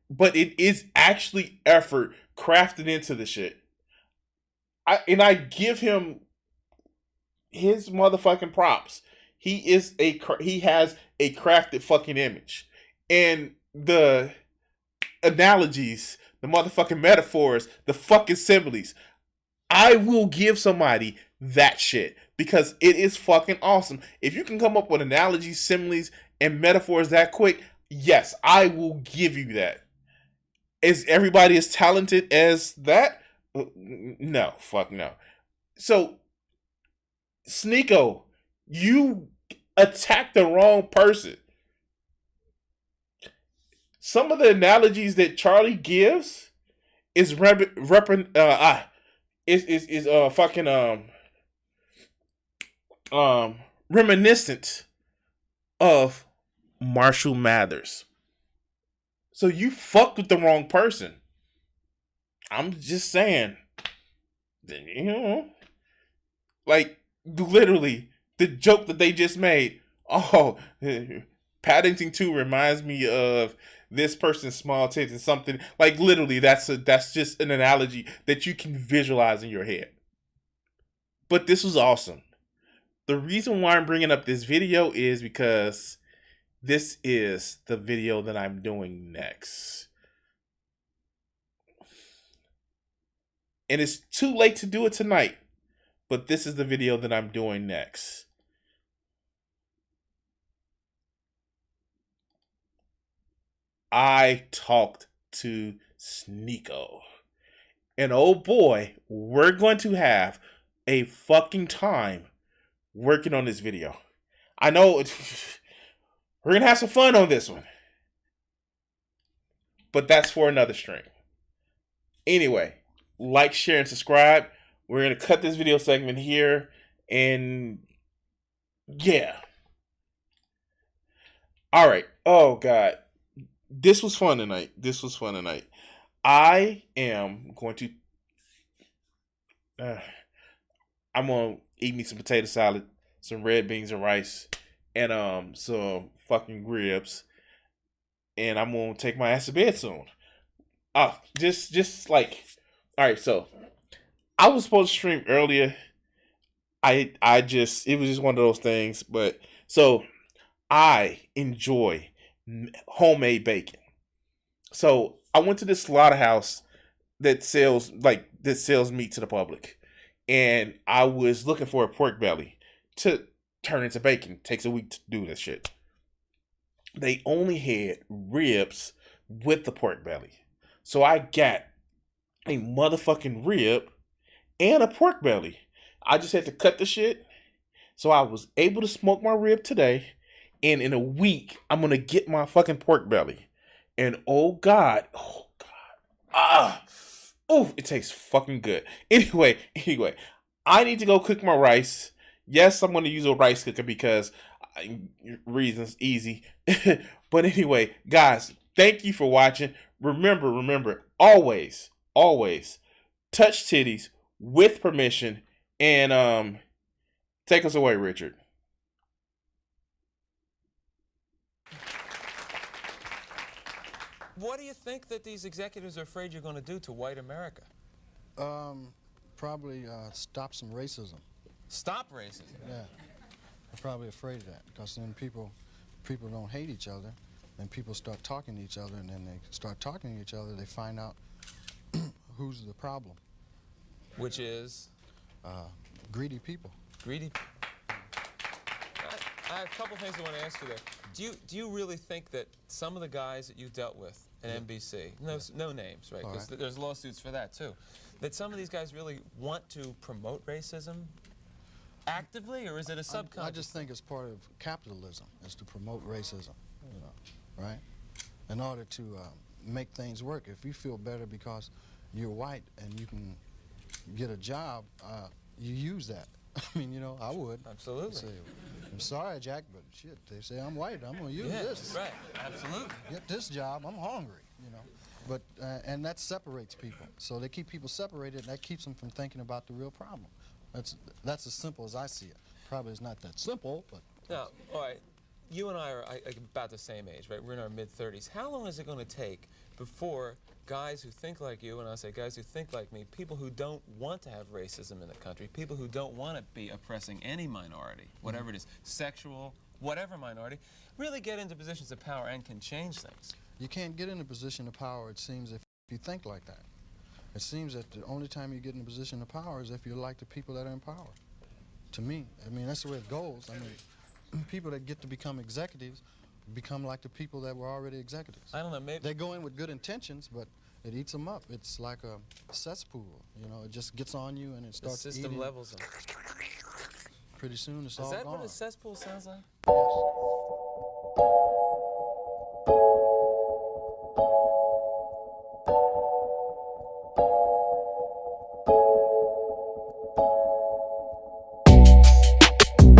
But it is actually effort crafted into the shit. I give him his motherfucking props. He has a crafted fucking image, and the analogies, the motherfucking metaphors, the fucking similes. I will give somebody that shit because it is fucking awesome. If you can come up with analogies, similes, and metaphors that quick, yes, I will give you that. Is everybody as talented as that? No, fuck no. So, Sneeko, you attacked the wrong person. Some of the analogies that Charlie gives is fucking reminiscent of Marshall Mathers. So you fucked with the wrong person. I'm just saying. You know, like literally the joke that they just made. Oh, Paddington 2 reminds me of this person's small tits and something like literally that's just an analogy that you can visualize in your head. But this was awesome. The reason why I'm bringing up this video is because this is the video that I'm doing next. And it's too late to do it tonight, but this is the video that I'm doing next. I talked to Sneeko. And oh boy, we're going to have a fucking time working on this video. I know we're going to have some fun on this one. But that's for another stream. Anyway, like, share, and subscribe. We're going to cut this video segment here. And yeah. All right. Oh, God. This was fun tonight. I am going to... I'm going to eat me some potato salad, some red beans and rice, and some fucking ribs. And I'm going to take my ass to bed soon. Just like... Alright, so... I was supposed to stream earlier. It was just one of those things. But, so, I enjoy homemade bacon. So I went to this slaughterhouse that sells meat to the public, and I was looking for a pork belly to turn into bacon. It takes a week to do this shit. They only had ribs with the pork belly, so I got a motherfucking rib and a pork belly. I just had to cut the shit, so I was able to smoke my rib today. And in a week, I'm going to get my fucking pork belly. And oh God. It tastes fucking good. Anyway, I need to go cook my rice. Yes, I'm going to use a rice cooker because reasons easy. But anyway, guys, thank you for watching. Remember, always touch titties with permission. And take us away, Richard. What do you think that these executives are afraid you're going to do to white America? Probably stop some racism. Stop racism? Yeah. They're probably afraid of that because then people don't hate each other. Then people start talking to each other, and then they start talking to each other. They find out who's the problem. Which is? Greedy people. Greedy. I have a couple things I want to ask you there. Do you really think that some of the guys that you dealt with at NBC, no names, right? Because there's lawsuits for that too, that some of these guys really want to promote racism actively, or is it a subconscious? I just think it's part of capitalism, is to promote racism, right? in order to make things work. If you feel better because you're white and you can get a job, you use that. I mean, you know, I would. Absolutely. Say, I'm sorry, Jack, but shit, they say I'm white. I'm going to use this. Right, absolutely. Get this job. I'm hungry, you know. But, and that separates people. So they keep people separated, and that keeps them from thinking about the real problem. That's as simple as I see it. Probably it's not that simple, but... Now, all right, you and I are about the same age, right? We're in our mid-30s. How long is it going to take before guys who think like you, and I say guys who think like me, people who don't want to have racism in the country, people who don't want to be oppressing any minority, whatever it is, sexual, whatever minority, really get into positions of power and can change things? You can't get in a position of power, it seems, if you think like that. It seems that the only time you get in a position of power is if you're like the people that are in power. To me, I mean, that's the way it goes. I mean, people that get to become executives become like the people that were already executives. I don't know, maybe... They go in with good intentions, but it eats them up. It's like a cesspool, you know, it just gets on you and it starts eating. The system levels them. Pretty soon it's all gone. Is that gone. what a cesspool sounds like? Yes.